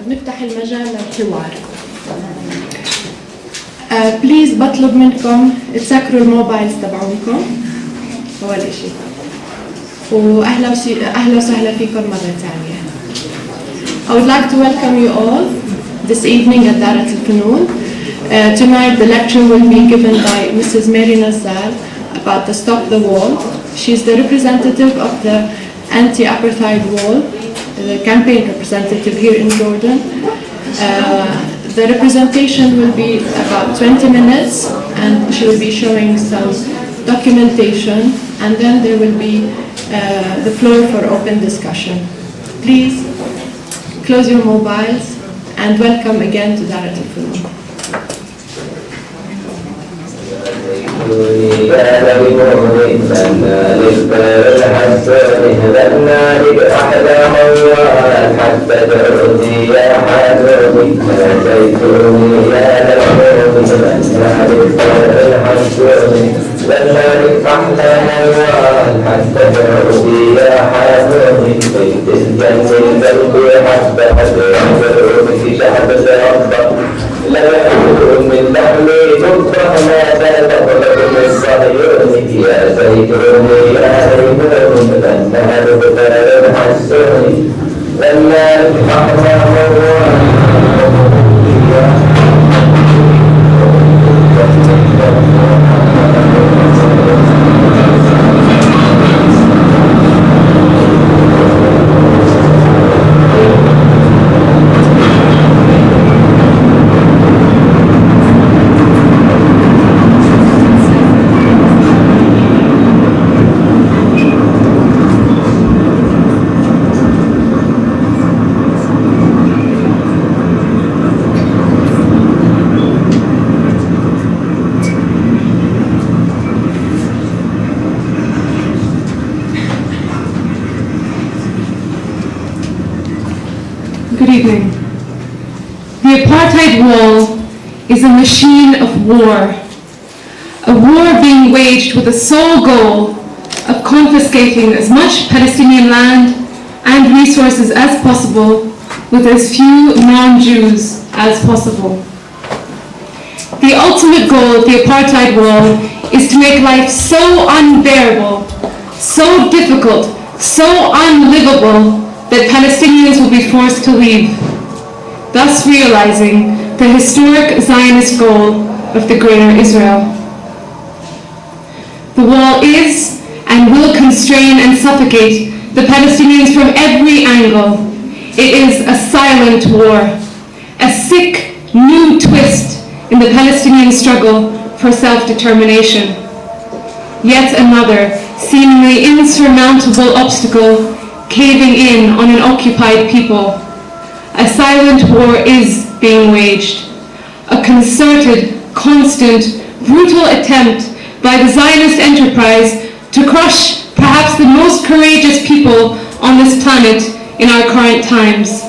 بنفتح المجال للحوار. بليز بطلب منكم تسكروا الموبايلز تبعونكم أول إشي، وأهلا وسهلا فيكم مرة ثانية. I would like to welcome you all this evening at Darat Funun. Tonight the lecture will be given by Mrs. Mary Nazzal about the Stop the Wall. She is the representative of the anti-apartheid wall, the campaign representative here in Jordan. The representation will be about 20 minutes and she will be showing some documentation, and then there will be the floor for open discussion. Please close your mobiles and welcome again to Darat al-Funun. لا يأكل من لحمي تطبخ ما تأكل من صهيوني يا زيتوني يا زيتون لما نبتل الحسوني لما الأحمر Good evening. The apartheid wall is a machine of war. A war being waged with the sole goal of confiscating as much Palestinian land and resources as possible with as few non-Jews as possible. The ultimate goal of the apartheid wall is to make life so unbearable, so difficult, so unlivable that Palestinians will be forced to leave, thus realizing the historic Zionist goal of the Greater Israel. The wall is and will constrain and suffocate the Palestinians from every angle. It is a silent war, a sick new twist in the Palestinian struggle for self-determination. Yet another seemingly insurmountable obstacle caving in on an occupied people. A silent war is being waged. A concerted, constant, brutal attempt by the Zionist enterprise to crush perhaps the most courageous people on this planet in our current times.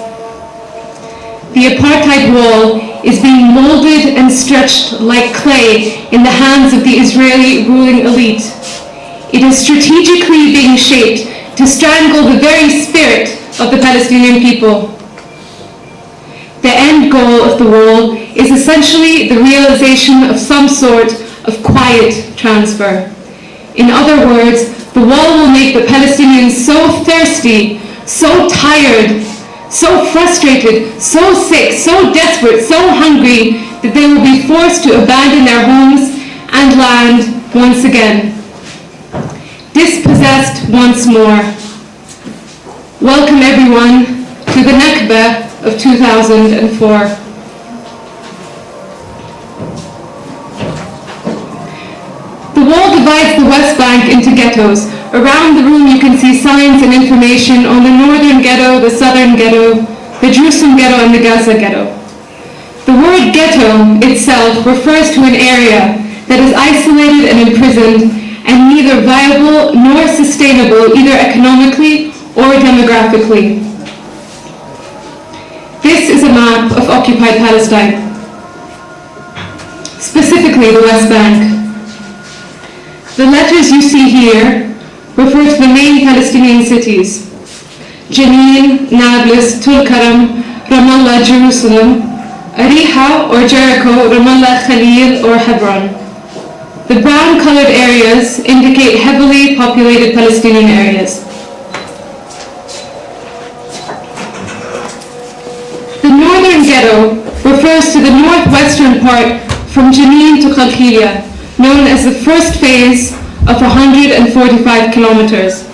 The apartheid wall is being molded and stretched like clay in the hands of the Israeli ruling elite. It is strategically being shaped to strangle the very spirit of the Palestinian people. The end goal of the wall is essentially the realization of some sort of quiet transfer. In other words, the wall will make the Palestinians so thirsty, so tired, so frustrated, so sick, so desperate, so hungry that they will be forced to abandon their homes and land once again. Dispossessed once more. Welcome everyone to the Nakba of 2004. The wall divides the West Bank into ghettos. Around the room you can see signs and information on the northern ghetto, the southern ghetto, the Jerusalem ghetto and the Gaza ghetto. The word ghetto itself refers to an area that is isolated and imprisoned and neither viable nor sustainable either economically or demographically. This is a map of occupied Palestine, specifically the West Bank. The letters you see here refer to the main Palestinian cities: Jenin, Nablus, Tulkarem, Ramallah, Jerusalem, Ariha or Jericho, Ramallah, Khalil or Hebron. The brown-colored areas indicate heavily populated Palestinian areas. The northern ghetto refers to the northwestern part from Jenin to Khalkilia, known as the first phase of 145 kilometers.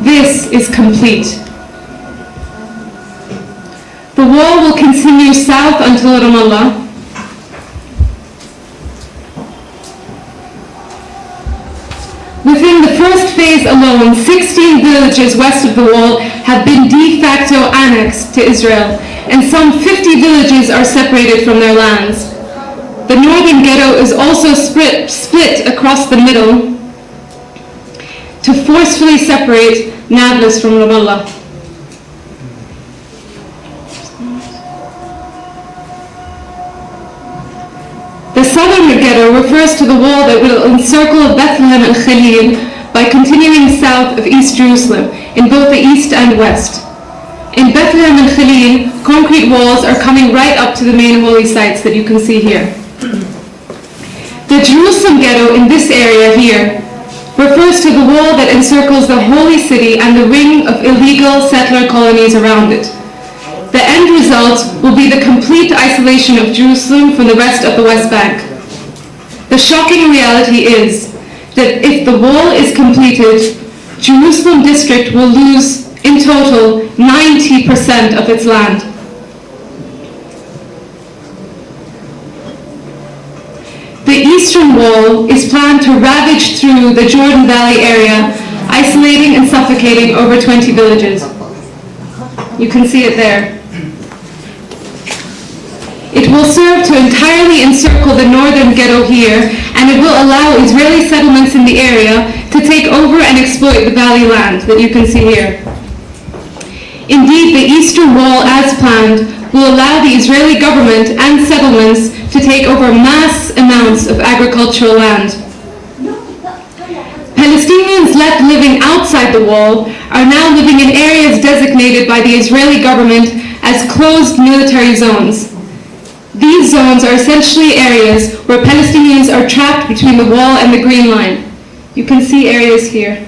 This is complete. The wall will continue south until Ramallah. Within the first phase alone, 16 villages west of the wall have been de facto annexed to Israel, and some 50 villages are separated from their lands. The northern ghetto is also split across the middle to forcefully separate Nablus from Ramallah. The southern ghetto refers to the wall that will encircle Bethlehem and Khalil by continuing south of East Jerusalem in both the east and west. In Bethlehem and Khalil, concrete walls are coming right up to the main holy sites that you can see here. The Jerusalem ghetto in this area here refers to the wall that encircles the holy city and the ring of illegal settler colonies around it. The end result will be the complete isolation of Jerusalem from the rest of the West Bank. The shocking reality is that if the wall is completed, Jerusalem district will lose in total 90% of its land. The eastern wall is planned to ravage through the Jordan Valley area, isolating and suffocating over 20 villages. You can see it there. It will serve to entirely encircle the northern ghetto here, and it will allow Israeli settlements in the area to take over and exploit the valley land that you can see here. Indeed, the eastern wall, as planned, will allow the Israeli government and settlements to take over mass amounts of agricultural land. Palestinians left living outside the wall are now living in areas designated by the Israeli government as closed military zones. These zones are essentially areas where Palestinians are trapped between the wall and the Green Line. You can see areas here.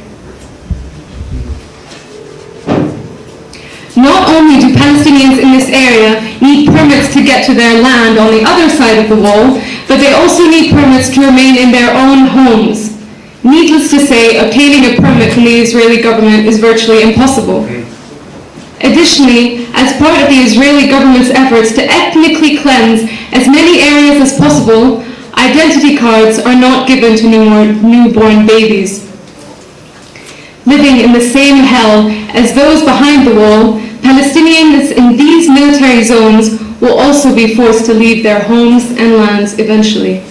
Not only do Palestinians in this area need permits to get to their land on the other side of the wall, but they also need permits to remain in their own homes. Needless to say, obtaining a permit from the Israeli government is virtually impossible. Additionally, as part of the Israeli government's efforts to ethnically cleanse as many areas as possible, identity cards are not given to newborn babies. Living in the same hell as those behind the wall, Palestinians in these military zones will also be forced to leave their homes and lands eventually.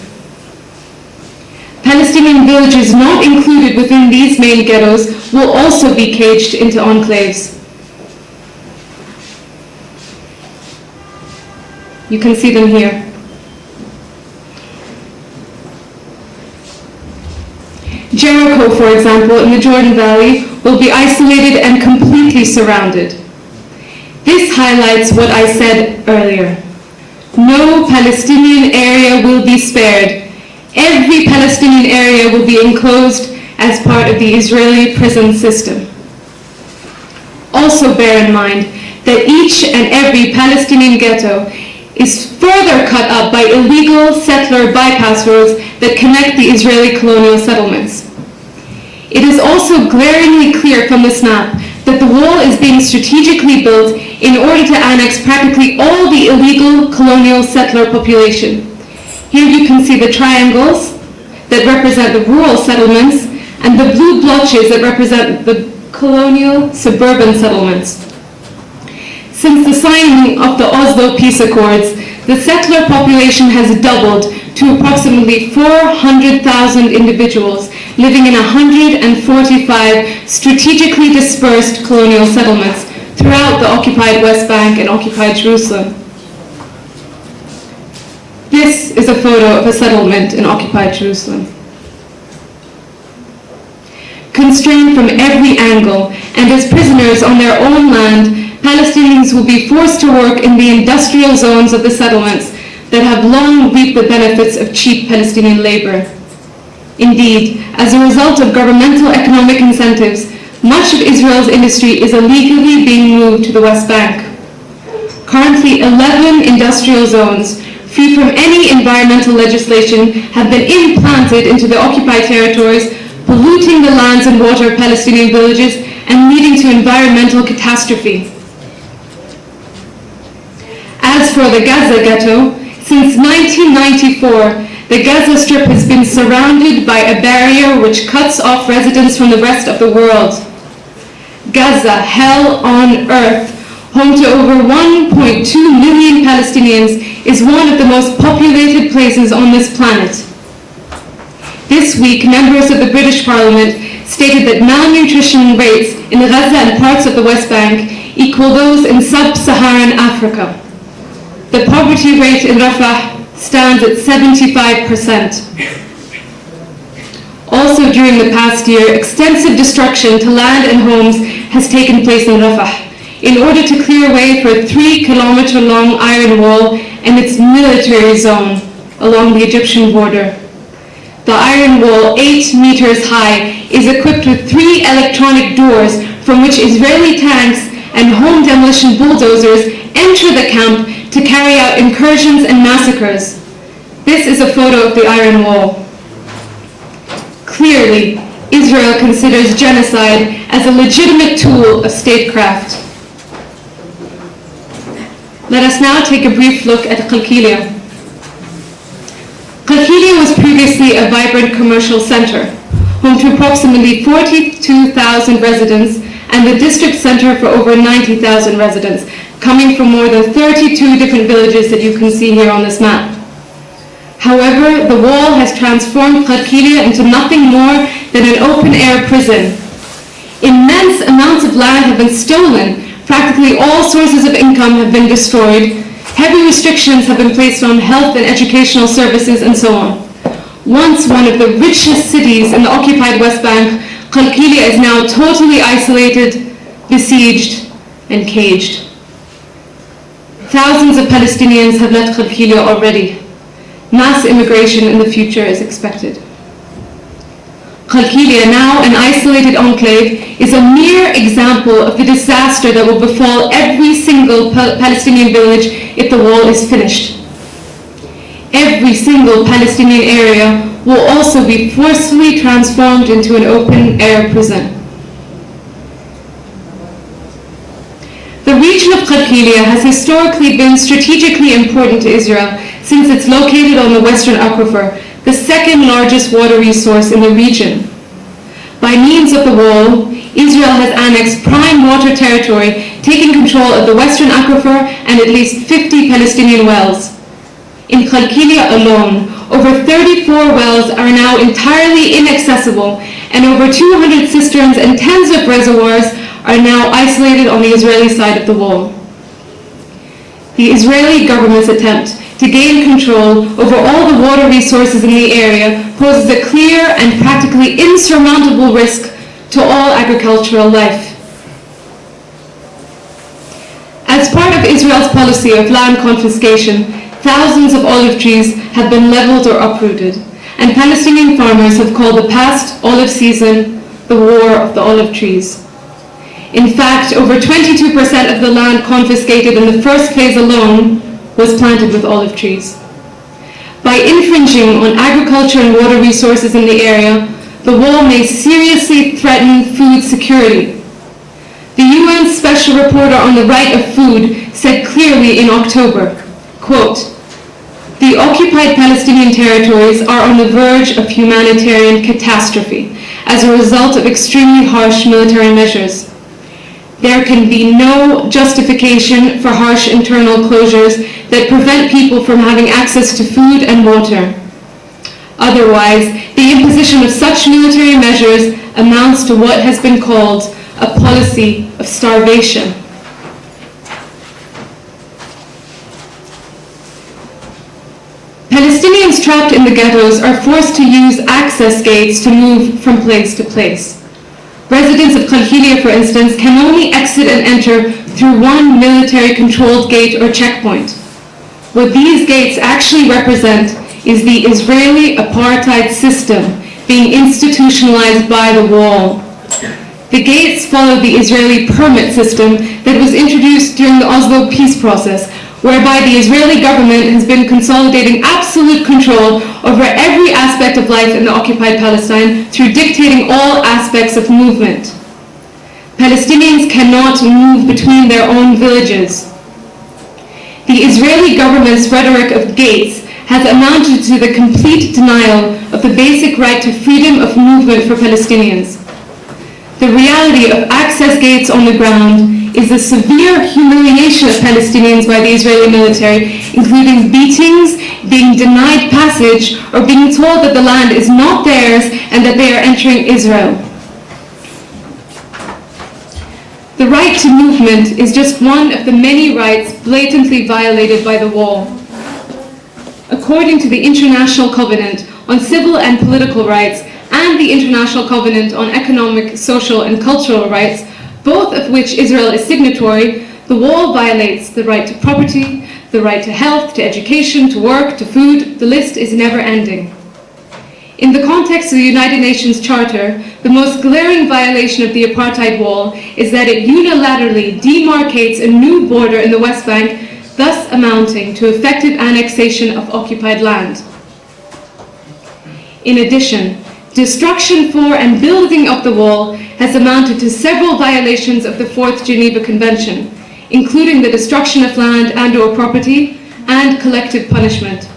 Palestinian villages not included within these main ghettos will also be caged into enclaves. You can see them here. Jericho, for example, in the Jordan Valley, will be isolated and completely surrounded. This highlights what I said earlier. No Palestinian area will be spared. Every Palestinian area will be enclosed as part of the Israeli prison system. Also bear in mind that each and every Palestinian ghetto is further cut up by illegal settler bypass roads that connect the Israeli colonial settlements. It is also glaringly clear from this map that the wall is being strategically built in order to annex practically all the illegal colonial settler population. Here you can see the triangles that represent the rural settlements and the blue blotches that represent the colonial suburban settlements. Since the signing of the Oslo Peace Accords, the settler population has doubled to approximately 400,000 individuals living in 145 strategically dispersed colonial settlements throughout the occupied West Bank and occupied Jerusalem. This is a photo of a settlement in occupied Jerusalem. constrained from every angle, and as prisoners on their own land, Palestinians will be forced to work in the industrial zones of the settlements that have long reaped the benefits of cheap Palestinian labor. Indeed, as a result of governmental economic incentives, much of Israel's industry is illegally being moved to the West Bank. Currently, 11 industrial zones, free from any environmental legislation, have been implanted into the occupied territories, polluting the lands and water of Palestinian villages and leading to environmental catastrophe. As for the Gaza ghetto, since 1994, the Gaza Strip has been surrounded by a barrier which cuts off residents from the rest of the world. Gaza, hell on earth, home to over 1.2 million Palestinians, is one of the most populated places on this planet. This week, members of the British Parliament stated that malnutrition rates in Gaza and parts of the West Bank equal those in sub-Saharan Africa. The poverty rate in Rafah stands at 75%. Also during the past year, extensive destruction to land and homes has taken place in Rafah in order to clear way for a 3-kilometer-long iron wall and its military zone along the Egyptian border. The iron wall, 8 meters high, is equipped with 3 electronic doors from which Israeli tanks and home demolition bulldozers enter the camp to carry out incursions and massacres. This is a photo of the iron wall. Clearly, Israel considers genocide as a legitimate tool of statecraft. Let us now take a brief look at Qalqilia. Qalqilia was previously a vibrant commercial center, home to approximately 42,000 residents and the district center for over 90,000 residents, coming from more than 32 different villages that you can see here on this map. However, the wall has transformed Qalqilia into nothing more than an open-air prison. Immense amounts of land have been stolen, practically all sources of income have been destroyed, heavy restrictions have been placed on health and educational services, and so on. Once one of the richest cities in the occupied West Bank, Qalqilia is now totally isolated, besieged, and caged. Thousands of Palestinians have left Qalqilia already. Mass immigration in the future is expected. Qalqilia, now an isolated enclave, is a mere example of the disaster that will befall every single Palestinian village if the wall is finished. Every single Palestinian area will also be forcefully transformed into an open-air prison. The region of Qalqilia has historically been strategically important to Israel since it's located on the Western Aquifer, the second largest water resource in the region. By means of the wall, Israel has annexed prime water territory, taking control of the Western Aquifer and at least 50 Palestinian wells. In Qalqilia alone, over 34 wells are now entirely inaccessible, and over 200 cisterns and tens of reservoirs are now isolated on the Israeli side of the wall. The Israeli government's attempt to gain control over all the water resources in the area poses a clear and practically insurmountable risk to all agricultural life. As part of Israel's policy of land confiscation, thousands of olive trees have been leveled or uprooted, and Palestinian farmers have called the past olive season the War of the Olive Trees. In fact, over 22% of the land confiscated in the first phase alone was planted with olive trees. By infringing on agriculture and water resources in the area, the wall may seriously threaten food security. The UN Special Reporter on the Right of Food said clearly in October, quote, "The occupied Palestinian territories are on the verge of humanitarian catastrophe as a result of extremely harsh military measures. There can be no justification for harsh internal closures that prevent people from having access to food and water. Otherwise, the imposition of such military measures amounts to what has been called a policy of starvation." Palestinians trapped in the ghettos are forced to use access gates to move from place to place. Residents of Khalkhiliya, for instance, can only exit and enter through one military-controlled gate or checkpoint. What these gates actually represent is the Israeli apartheid system being institutionalized by the wall. The gates follow the Israeli permit system that was introduced during the Oslo peace process, whereby the Israeli government has been consolidating absolute control over every aspect of life in the occupied Palestine through dictating all aspects of movement. Palestinians cannot move between their own villages. The Israeli government's rhetoric of gates has amounted to the complete denial of the basic right to freedom of movement for Palestinians. The reality of access gates on the ground is the severe humiliation of Palestinians by the Israeli military, including beatings, being denied passage, or being told that the land is not theirs and that they are entering Israel. The right to movement is just one of the many rights blatantly violated by the wall. According to the International Covenant on Civil and Political Rights and the International Covenant on Economic, Social and Cultural Rights, both of which Israel is signatory, the wall violates the right to property, the right to health, to education, to work, to food. The list is never ending. In the context of the United Nations Charter, the most glaring violation of the apartheid wall is that it unilaterally demarcates a new border in the West Bank, thus amounting to effective annexation of occupied land. In addition, destruction for and building of the wall has amounted to several violations of the Fourth Geneva Convention, including the destruction of land and/or property and collective punishment.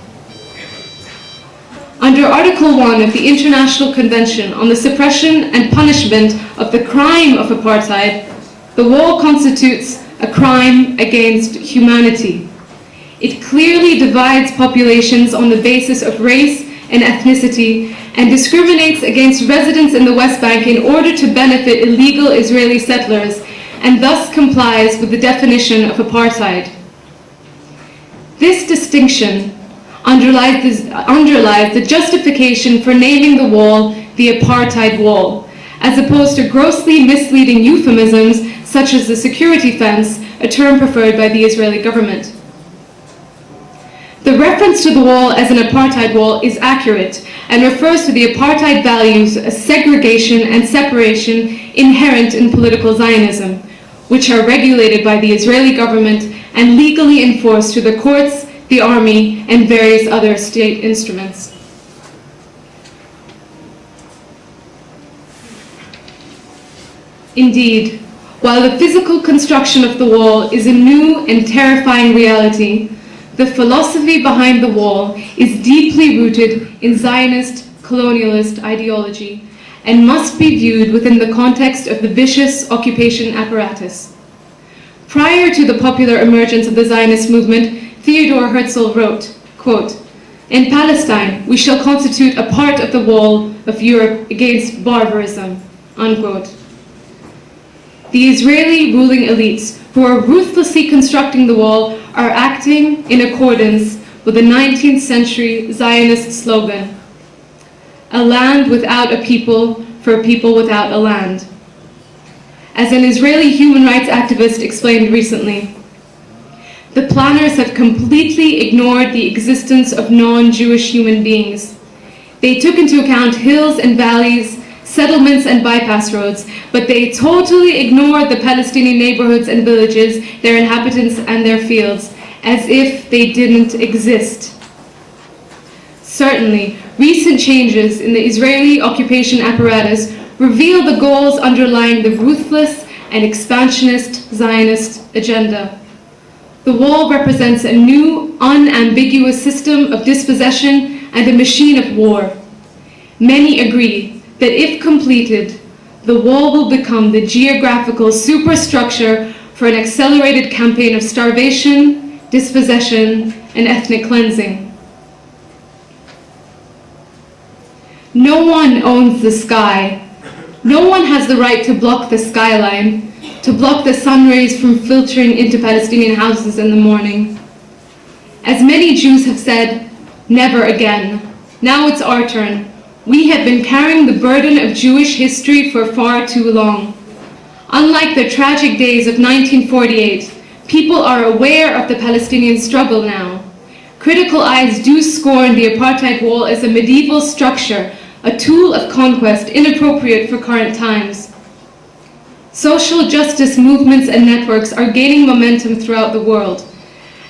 Under Article 1 of the International Convention on the Suppression and Punishment of the Crime of Apartheid, the wall constitutes a crime against humanity. It clearly divides populations on the basis of race and ethnicity and discriminates against residents in the West Bank in order to benefit illegal Israeli settlers, and thus complies with the definition of apartheid. This distinction underlies the justification for naming the wall the apartheid wall, as opposed to grossly misleading euphemisms such as the security fence, a term preferred by the Israeli government. The reference to the wall as an apartheid wall is accurate and refers to the apartheid values of segregation and separation inherent in political Zionism, which are regulated by the Israeli government and legally enforced through the courts, the army, and various other state instruments. Indeed, while the physical construction of the wall is a new and terrifying reality, the philosophy behind the wall is deeply rooted in Zionist colonialist ideology and must be viewed within the context of the vicious occupation apparatus. Prior to the popular emergence of the Zionist movement, Theodor Herzl wrote, quote, "In Palestine, we shall constitute a part of the wall of Europe against barbarism," unquote. The Israeli ruling elites who are ruthlessly constructing the wall are acting in accordance with the 19th century Zionist slogan, "A land without a people for a people without a land." As an Israeli human rights activist explained recently, the planners have completely ignored the existence of non-Jewish human beings. They took into account hills and valleys, settlements and bypass roads, but they totally ignored the Palestinian neighborhoods and villages, their inhabitants and their fields, as if they didn't exist. Certainly, recent changes in the Israeli occupation apparatus reveal the goals underlying the ruthless and expansionist Zionist agenda. The wall represents a new, unambiguous system of dispossession and a machine of war. Many agree that if completed, the wall will become the geographical superstructure for an accelerated campaign of starvation, dispossession, and ethnic cleansing. No one owns the sky. No one has the right to block the skyline, to block the sun rays from filtering into Palestinian houses in the morning. As many Jews have said, never again. Now it's our turn. We have been carrying the burden of Jewish history for far too long. Unlike the tragic days of 1948, people are aware of the Palestinian struggle now. Critical eyes do scorn the apartheid wall as a medieval structure, a tool of conquest inappropriate for current times. Social justice movements and networks are gaining momentum throughout the world.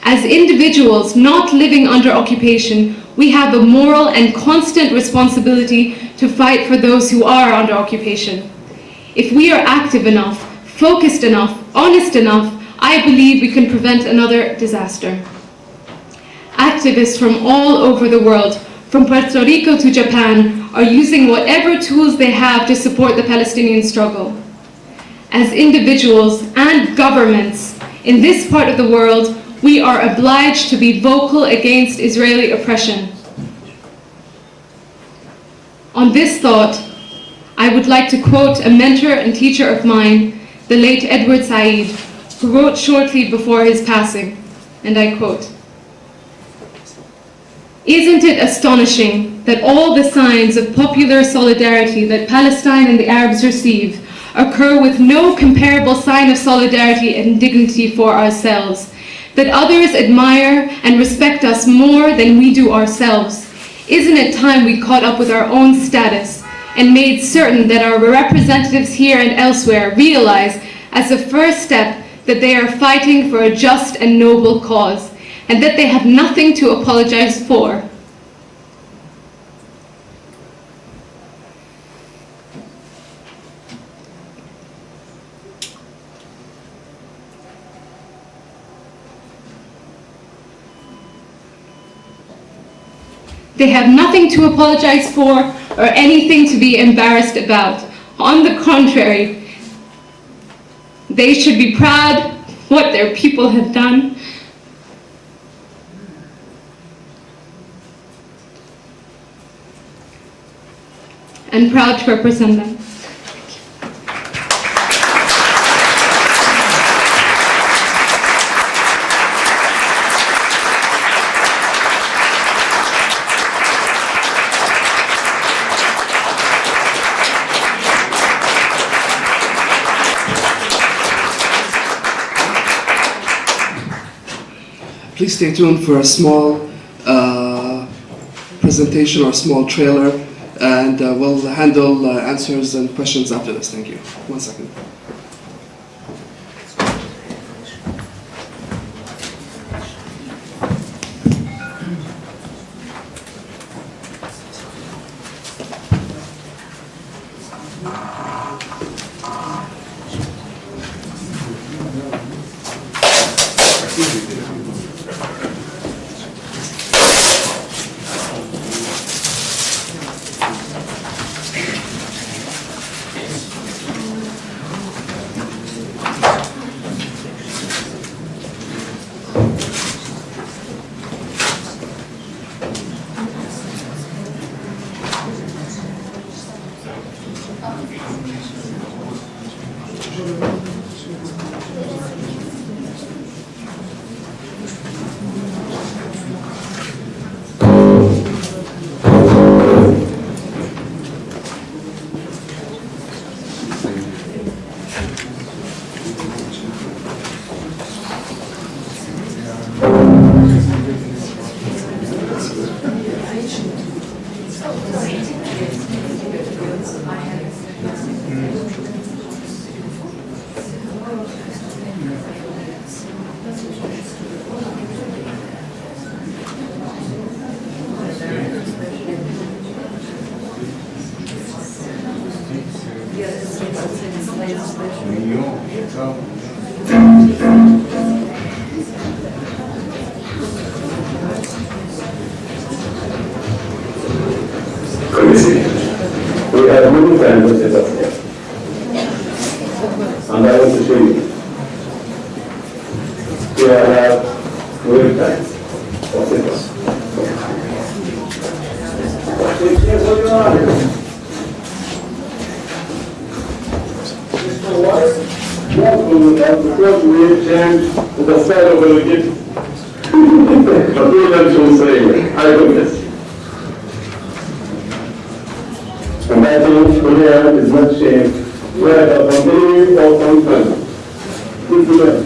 As individuals not living under occupation, we have a moral and constant responsibility to fight for those who are under occupation. If we are active enough, focused enough, honest enough, I believe we can prevent another disaster. Activists from all over the world, from Puerto Rico to Japan, are using whatever tools they have to support the Palestinian struggle. As individuals and governments in this part of the world, we are obliged to be vocal against Israeli oppression. On this thought, I would like to quote a mentor and teacher of mine, the late Edward Said, who wrote shortly before his passing, and I quote, "Isn't it astonishing that all the signs of popular solidarity that Palestine and the Arabs receive occur with no comparable sign of solidarity and dignity for ourselves, that others admire and respect us more than we do ourselves? Isn't it time we caught up with our own status and made certain that our representatives here and elsewhere realize as a first step that they are fighting for a just and noble cause, and that they have nothing to apologize for?" They have nothing to apologize for or anything to be embarrassed about. On the contrary, they should be proud what their people have done. And proud to represent them. Please stay tuned for a small presentation or a small trailer, and we'll handle answers and questions after this. Thank you. 1 second. We have many friends with us here. And I want to show you. We have real time of us. Because we change the style of the gift. But we don't say, I do this. think Korea is not safe, whether from enemy or from friend. Good to them.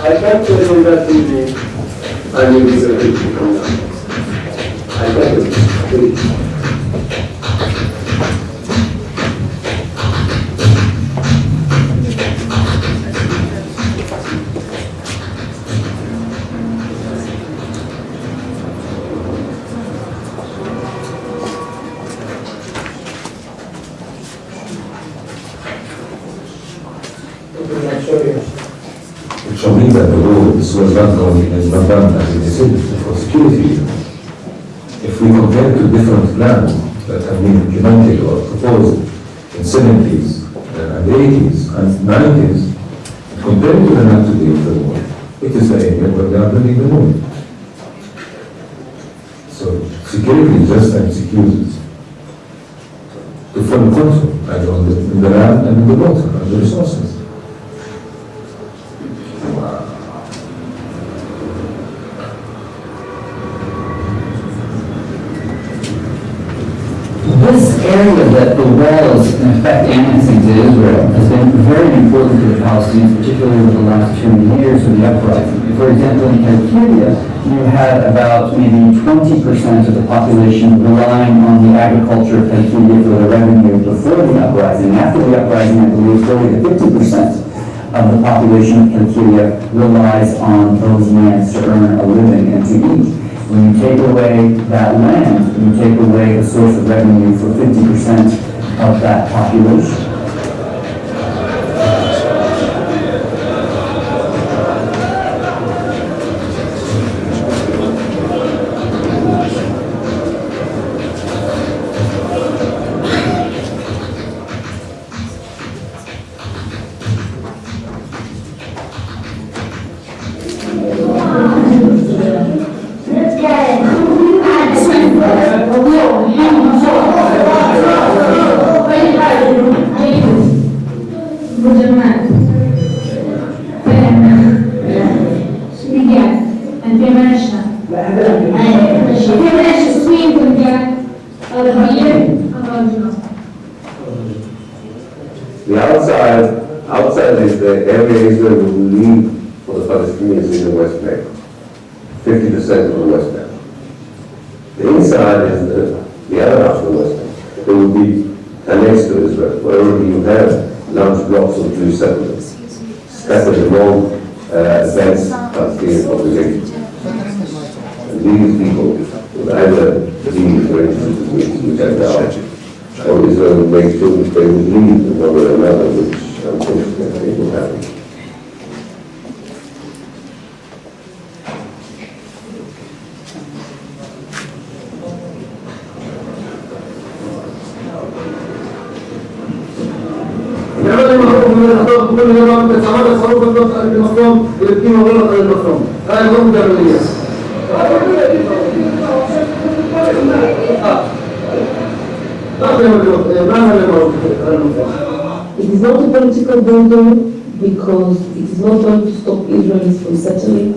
I can't tell you that easy, and you will be from now. I can't tell you. It shall mean that the war this was not done as it is for security. If we compare to different plans that have been implemented or proposed in 70s and 80s and 90s, compared to the map today of the war, it is the area where they are building the moon. So security just excuses to full control and in the land and in the water and the resources. This area that the walls, in effect, annexing to Israel has been very important to the Palestinians, particularly over the last 2 years of the uprising. For example, in Calculia, you had about maybe 20% of the population relying on the agriculture of Calculia for the revenue before the uprising. After the uprising, I believe 40 to 50% of the population of Calculia relies on those lands to earn a living and to eat. When you take away that land, you take away a source of revenue for 50% of that population. The outside is the area Israel will leave for the Palestinians in the West Bank, 50% of the West Bank. The inside is the other half of the West Bank. It will be annexed to Israel, wherever you have large blocks of Jewish settlements, scattered among advanced Palestinian population. And these people will either leave arrangements which are now, or Israel will make sure that they will leave in one way or another, which unfortunately will happen. It is not a political building because it is not going to stop Israelis from settling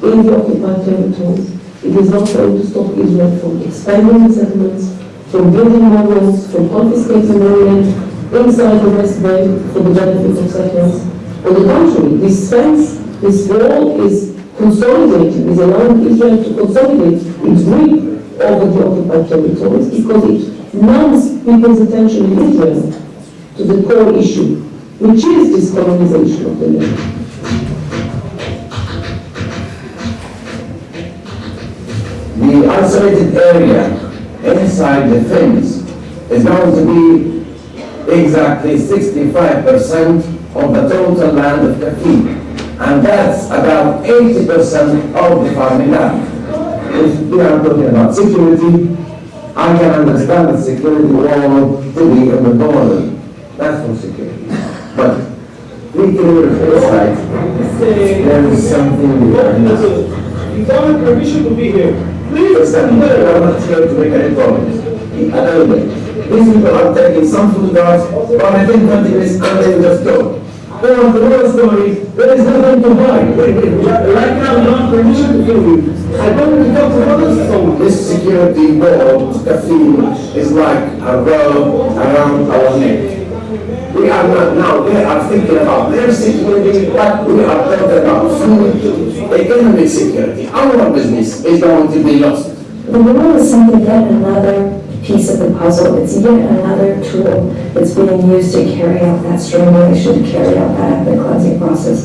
in the occupied territories. It is not going to stop Israel from expanding the settlements, from building more roads, from confiscating more land inside the West Bank for the benefit of settlers. On the contrary, this fence, this wall is consolidating, is allowing Israel to consolidate its grip over the occupied territories because it numbs people's attention in Israel to the core issue, which is this colonization of the land. The isolated area inside the fence is going to be exactly 65% of the total land of Kafir, and that's about 80% of the farming land. If we are talking about security, I can understand the security wall to be on the border. That's for security. But 3 kilometers inside, there is something behind that. You don't have permission to be here. Please, I'm not here to make any comments. I know that. These people are taking some photographs, but I think 20 minutes and they will just go. They want to know the story. There is nothing to hide. Right now, we don't permission to film you. I don't want to talk to others, so This security board, kafil, is like a rope around our neck. We are not now, they are thinking about their security, but we are talking about food, economic security. Our business is going to be lost. The wall is simply yet another piece of the puzzle. It's yet another tool that's being used to carry out that strangulation, to carry out that ethnic cleansing process.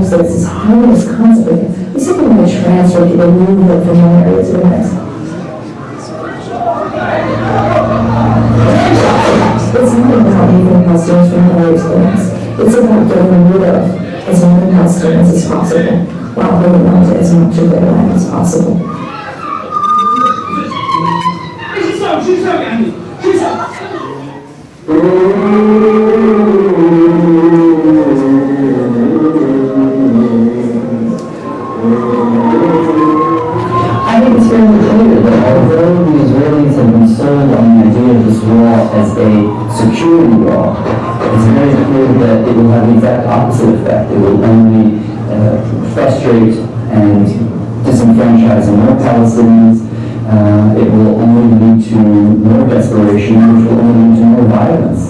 So it's this harmless concept. We simply want to transfer people, move them from one area to the next. It's not about moving Palestinians from one area to the next. It's about getting rid of as many Palestinians as possible, while holding on to as much of their land as possible. I think it's fairly clear that although the Israelis have been sold on the idea of this wall as a security wall, it's very clear that it will have the exact opposite effect. It will only frustrate and disenfranchise more Palestinians. It will only lead to more desperation, which will only lead to more violence.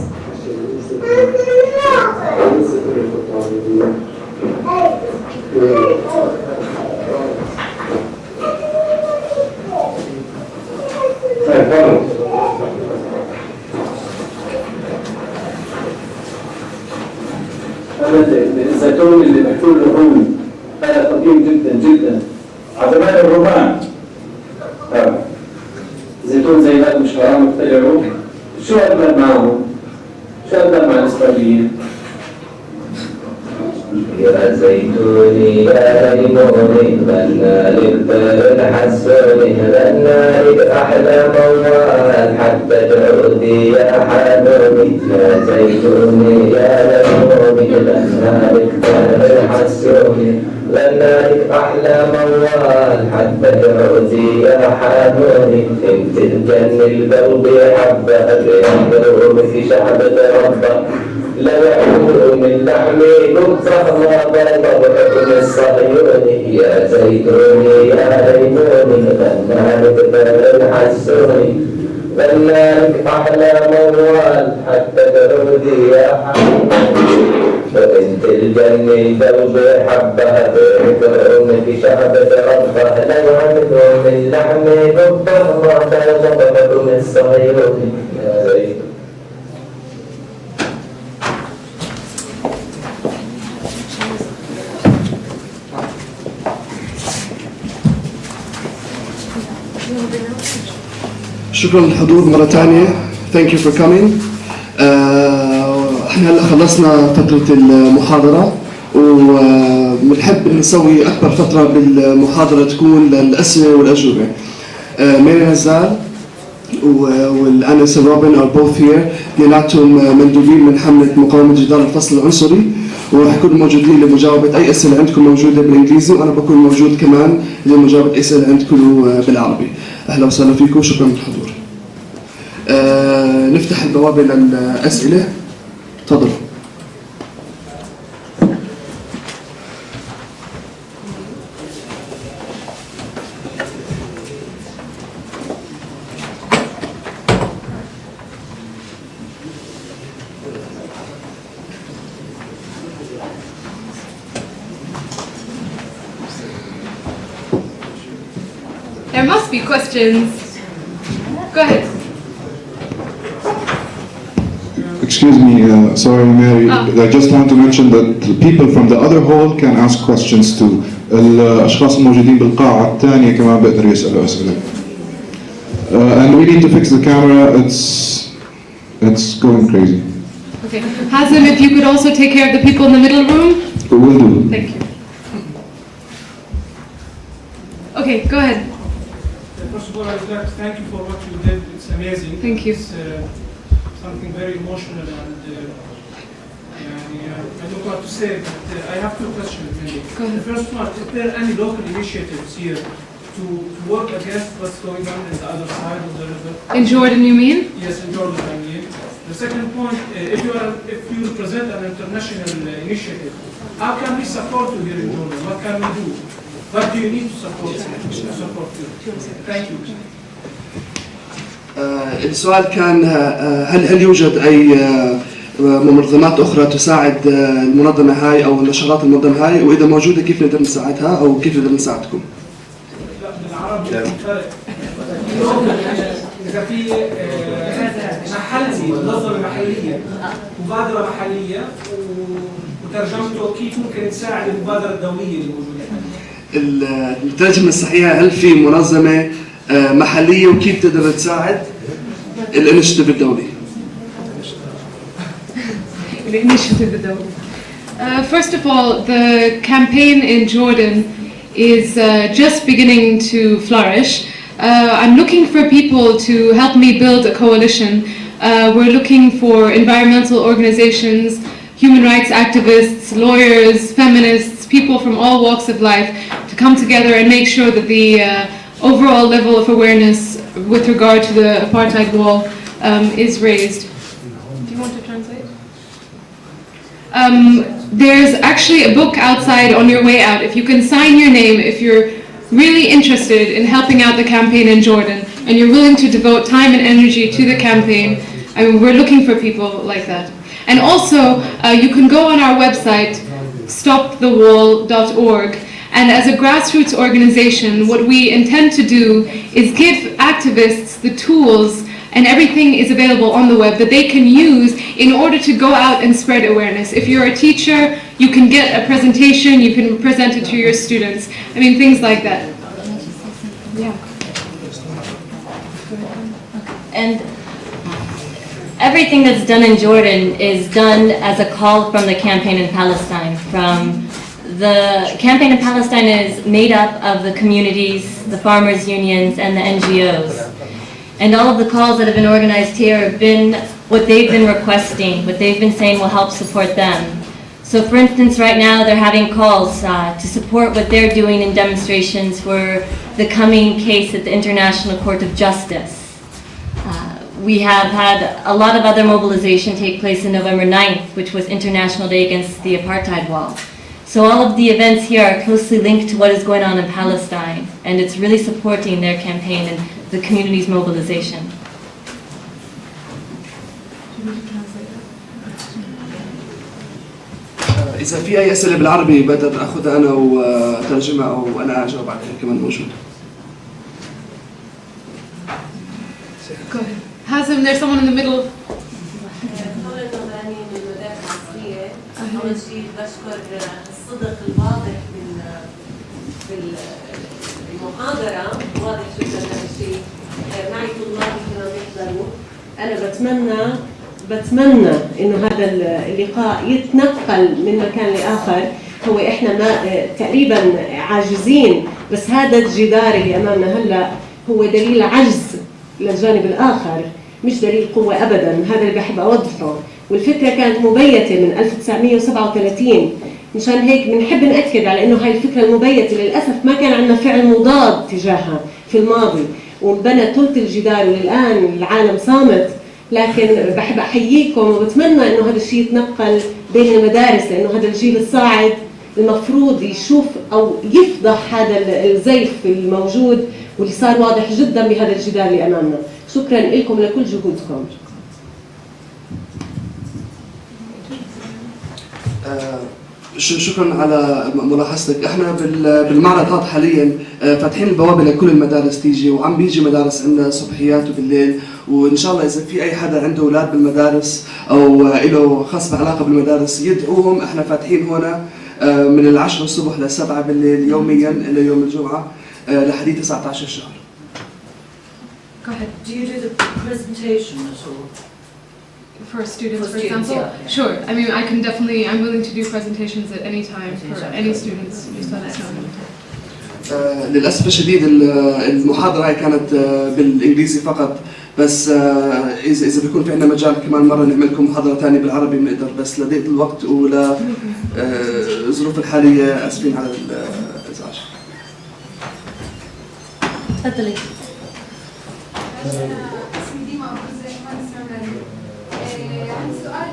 الزيتون اللي بيحكوا له هون هذا قديم جدا جدا على زمان الرومان. زيتون زي هذا مش حرام يخترعوه. شو أقدر معهم؟ شو أقدر مع الإسرائيليين؟ يا زيتوني يا ليموني غنى للبلد حسوني غنى لك أحلى موال حتى تعودي يا حنوني يا زيتوني يا ليموني غنى لك بلد حسوني غنى لك أحلى موال حتى تعودي يا حنوني انت الجن القلب حبة بينظروا في شعب ربه لا يحمل من لحمي نطفة ما ضربكم الصهيوني يا زيتوني يا ليموني غنالك بلد حسوني غنالك أحلى موال حتى تعودي يا حبيبي وانت الجن القلب حبها بينكم في شعبة ربه لا يحمل من لحمي نطفة ما ضربكم الصهيوني يا زيتوني. شكرا للحضور مرة ثانية. Thank you for coming. احنا هلا خلصنا فترة المحاضرة وبنحب نسوي أكبر فترة بالمحاضرة تكون للأسئلة والأجوبة. ماري نزال والأنس روبن are both here. اثنيناتهم مندوبين من حملة مقاومة جدار الفصل العنصري وحيكونوا موجودين لمجاوبة أي أسئلة عندكم موجودة بالإنجليزي وأنا بكون موجود كمان لمجاوبة أي أسئلة عندكم بالعربي. أهلا وسهلا فيكم وشكرا للحضور. نفتح البوابة للأسئلة. تفضلوا. There must be questions. Go ahead. Excuse me, sorry Mary, I just want to mention that the people from the other hall can ask questions too. الأشخاص الموجودين بالقاعة الثانية كمان بيقدروا يسألوا أسئلة. And we need to fix the camera, it's going crazy. Okay. Hazem, if you could also take care of the people in the middle room. Will do. Thank you. Okay, go ahead. First of all, I'd like to thank you for what you did. It's amazing. Thank you. It's something very emotional and I don't know what to say, but I have two questions maybe. The first one, is there any local initiatives here to work against what's going on in the other side of the river? In Jordan, you mean? Yes, in Jordan, I mean. The second point, if you represent an international initiative, how can we support you here in Jordan? What can we do? What do you need to support you? Thank you. السؤال كان هل يوجد أي منظمات أخرى تساعد المنظمة هاي أو النشاطات المنظمة هاي، وإذا موجودة كيف نقدر نساعدها أو كيف نقدر نساعدكم؟ إذا في محلي منظمة محلية مبادرة محلية وترجمته كيف ممكن تساعد المبادرة الدولية اللي موجودة؟ الترجمة الصحيحة هل في منظمة محلية وكيف تقدر تساعد الانشيتيف الدولي؟ First of all, the campaign in Jordan is just beginning to flourish. I'm looking for people to help me build a coalition. We're looking for environmental organizations, human rights activists, lawyers, feminists, people from all walks of life to come together and make sure that the overall level of awareness with regard to the apartheid wall is raised. Do you want to translate? There's actually a book outside on your way out. If you can sign your name, if you're really interested in helping out the campaign in Jordan and you're willing to devote time and energy to the campaign, I mean, we're looking for people like that. And also, you can go on our website, stopthewall.org, and as a grassroots organization, what we intend to do is give activists the tools, and everything is available on the web that they can use in order to go out and spread awareness. If you're a teacher, you can get a presentation, you can present it to your students. I mean, things like that. Yeah. And everything that's done in Jordan is done as a call from the campaign in Palestine. The campaign in Palestine is made up of the communities, the farmers' unions, and the NGOs. And all of the calls that have been organized here have been what they've been requesting, what they've been saying will help support them. So for instance, right now they're having calls to support what they're doing in demonstrations for the coming case at the International Court of Justice. We have had a lot of other mobilization take place on November 9th, which was International Day Against the Apartheid Wall. So all of the events here are closely linked to what is going on in Palestine, and it's really supporting their campaign and the community's mobilization. إذا في أي أسئلة بالعربي بقدر أخذها أنا وترجمها أو أنا أجاوب عليها كمان موجود. Go ahead. Hazem, there's someone in the middle. أول شيء بشكر الصدق الواضح بالمحاضرة، واضح جدا هذا الشيء. معي طلاب كمان يحضروا. أنا بتمنى إنه هذا اللقاء يتنقل من مكان لآخر. هو إحنا ما تقريبا عاجزين، بس هذا الجدار اللي أمامنا هلا هو دليل عجز للجانب الآخر، مش دليل قوة أبدا. هذا اللي بحب أوضحه. والفكرة كانت مبيتة من 1937، مشان هيك بنحب نأكد على إنه هاي الفكرة المبيتة للأسف ما كان عندنا فعل مضاد تجاهها في الماضي، وانبنى ثلث الجدار والآن العالم صامت. لكن بحب أحييكم وبتمنى إنه هذا الشيء يتنقل بين المدارس، لأنه هذا الجيل الصاعد المفروض يشوف أو يفضح هذا الزيف الموجود واللي صار واضح جدا بهذا الجدار اللي أمامنا. شكرا لكم لكل جهودكم. شكرا على ملاحظتك. احنا بالمعرض هذا حاليا فاتحين البوابه لكل المدارس تيجي، وعم بيجي مدارس عندنا صبحيات وبالليل، وان شاء الله اذا في اي حدا عنده اولاد بالمدارس او له خاص بعلاقه بالمدارس يدعوهم. احنا فاتحين هنا من 10 الصبح ل 7 بالليل يوميا الى يوم الجمعه لحديد 19 شهر. Go ahead. Do you do the presentation at all? For students, for example? Yeah. Sure. I mean, I'm willing to do presentations at any time for any students. Just let us know. للأسف الشديد المحاضرة هاي كانت بالإنجليزي فقط، بس إذا بيكون في عندنا مجال كمان مرة نعمل لكم محاضرة ثانية بالعربي بنقدر، بس لضيق الوقت ولا الظروف الحالية آسفين على الإزعاج. تفضلي. اسمي ديما أبو زي ما سمعنا. عندي سؤال،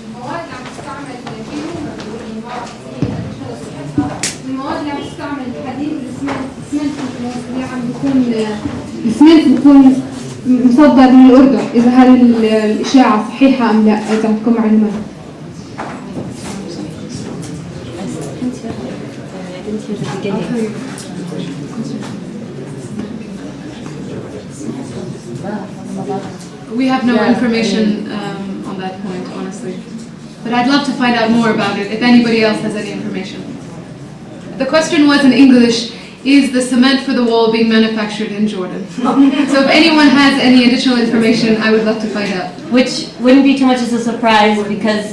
المواد اللي عم تستعمل فيهم المواد اللي عم تستعمل الحديد والاسمنت اللي عم بيكون الاسمنت بيكون مصدر من الأردن، إذا هذه الإشاعة صحيحة أم لا، إذا عندكم معلومات. We have no information on that point, honestly. But I'd love to find out more about it if anybody else has any information. The question was in English, is the cement for the wall being manufactured in Jordan? So if anyone has any additional information, I would love to find out. Which wouldn't be too much as a surprise because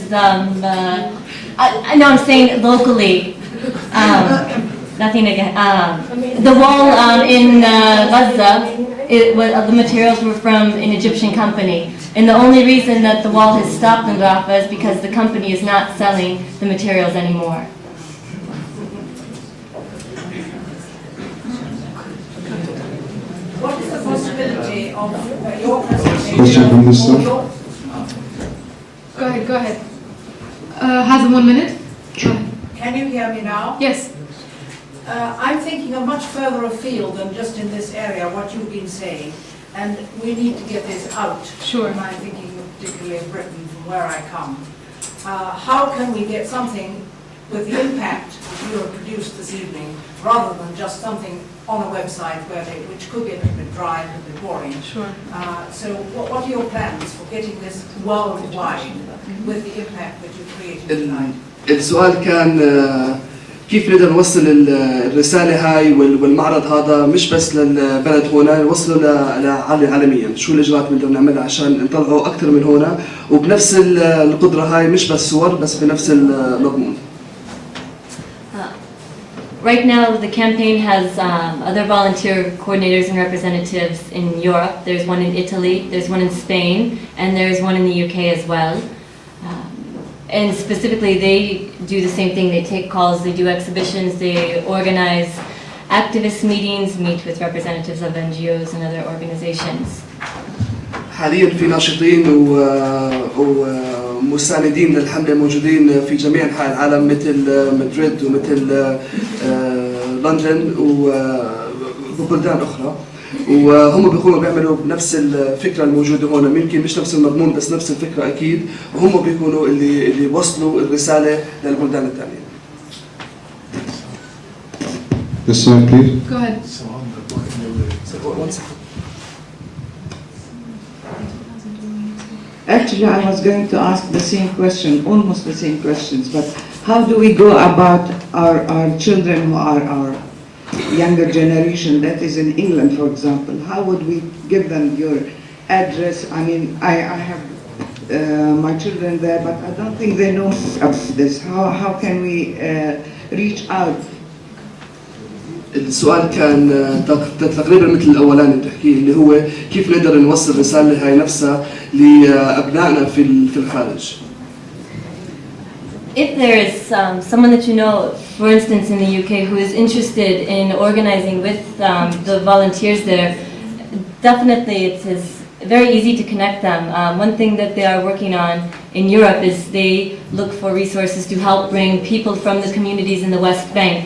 I know I'm saying locally. Nothing again. The wall in Gaza, the materials were from an Egyptian company. And the only reason that the wall has stopped in Rafah is because the company is not selling the materials anymore. What is the possibility of your presentation? Question from this side. Go ahead. Has 1 minute? Sure. Can you hear me now? Yes. I'm thinking of much further afield than just in this area, what you've been saying. And we need to get this out. Sure. And I'm thinking particularly of Britain, from where I come. How can we get something with the impact you have produced this evening, rather than just something on a website which could get a bit dry and a bit boring? Sure. So what are your plans for getting this worldwide with the impact that you've created tonight? السؤال كان كيف نقدر نوصل الرسالة هاي والمعرض هذا مش بس للبلد هنا، نوصله عالميا. شو الإجراءات بنقدر نعملها عشان نطلعه أكثر من هنا وبنفس القدرة هاي، مش بس صور بس بنفس المضمون. Right now, the campaign has other volunteer coordinators and representatives in Europe. There's one in Italy, there's one in Spain, and there's one in the UK as well. And specifically, they do the same thing. They take calls, they do exhibitions, they organize activist meetings, meet with representatives of NGOs and other organizations. حاليا في ناشطين ومساندين للحملة موجودين في جميع أنحاء العالم، مثل مدريد ومثل لندن وبلدان أخرى، وهم بيعملوا بنفس الفكرة الموجودة هون. يمكن مش نفس المضمون بس نفس الفكرة أكيد، وهم بيكونوا اللي وصلوا الرسالة للبلدان الثانية. This side, please. Go ahead. Actually, I was going to ask the same question, almost the same questions, but how do we go about our children who are our younger generation, that is in England, for example? How would we give them your address? I mean, I have my children there, but I don't think they know about this. How can we reach out? السؤال كان تقريبا مثل الأولاني بتحكيه، اللي هو كيف نقدر نوصل الرسالة هاي نفسها لأبنائنا في الخارج. If there is someone that you know, for instance in the UK, who is interested in organizing with the volunteers there, definitely it is very easy to connect them. One thing that they are working on in Europe is they look for resources to help bring people from the communities in the West Bank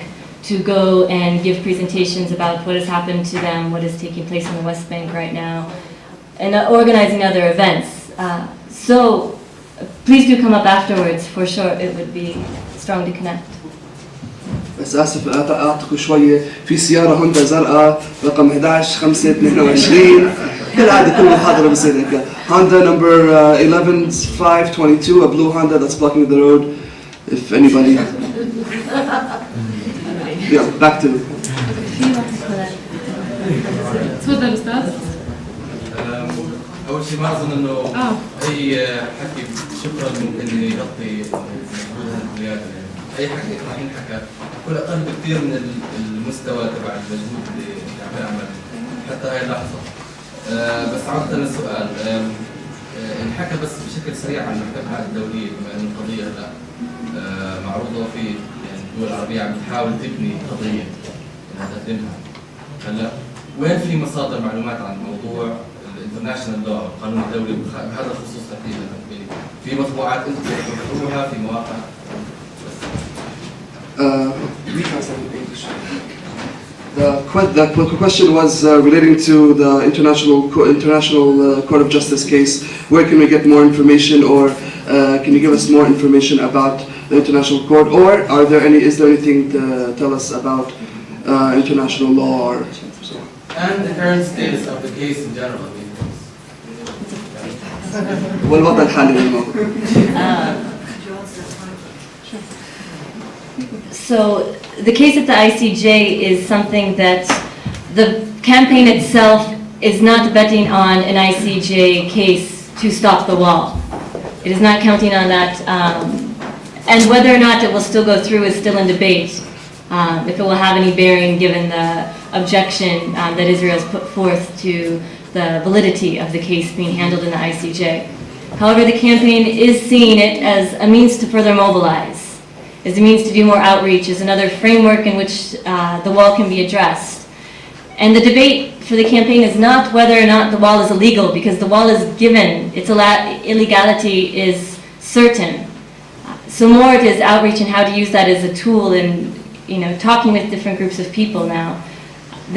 to go and give presentations about what has happened to them, what is taking place in the West Bank right now, and organizing other events. So please do come up afterwards, for sure it would be strong to connect. بس آسف أعطيكم شوية، في سيارة هوندا زرقاء رقم 11-5-22 كالعادة كل محاضرة بصير هيك. Honda number 11-5-22, a blue Honda that's blocking the road. If anybody. Yeah, back to. تفضل أستاذ. أول شيء ما أظن إنه أي حكي شكرا ممكن يغطي مجهود القيادة. أي حكي راح ينحكى كل أقل بكثير من المستوى تبع المجهود اللي عم يعمل حتى هاي اللحظة. بس عودة للسؤال، انحكى بس بشكل سريع عن المحكمة الدولية، بما أن القضية هلا معروضة في يعني الدول العربية عم تحاول تبني قضية انها تقدمها. هلا وين في مصادر معلومات عن موضوع الانترناشونال لو القانون الدولي بهذا الخصوص تحديدا؟ في مطبوعات انتم تقدموها في مواقع؟ The question was relating to the International Court of Justice case. Where can we get more information, or can you give us more information about the International Court, or is there anything to tell us about international law or so? And the current status of the case in general. والوضع الحالي للموضوع. So the case at the ICJ is something that the campaign itself is not betting on an ICJ case to stop the wall. It is not counting on that. And whether or not it will still go through is still in debate. If it will have any bearing given the objection that Israel has put forth to the validity of the case being handled in the ICJ. However, the campaign is seeing it as a means to further mobilize, as a means to do more outreach, as another framework in which the wall can be addressed. And the debate for the campaign is not whether or not the wall is illegal, because the wall is given, its illegality is certain. So more it is outreach and how to use that as a tool in talking with different groups of people now.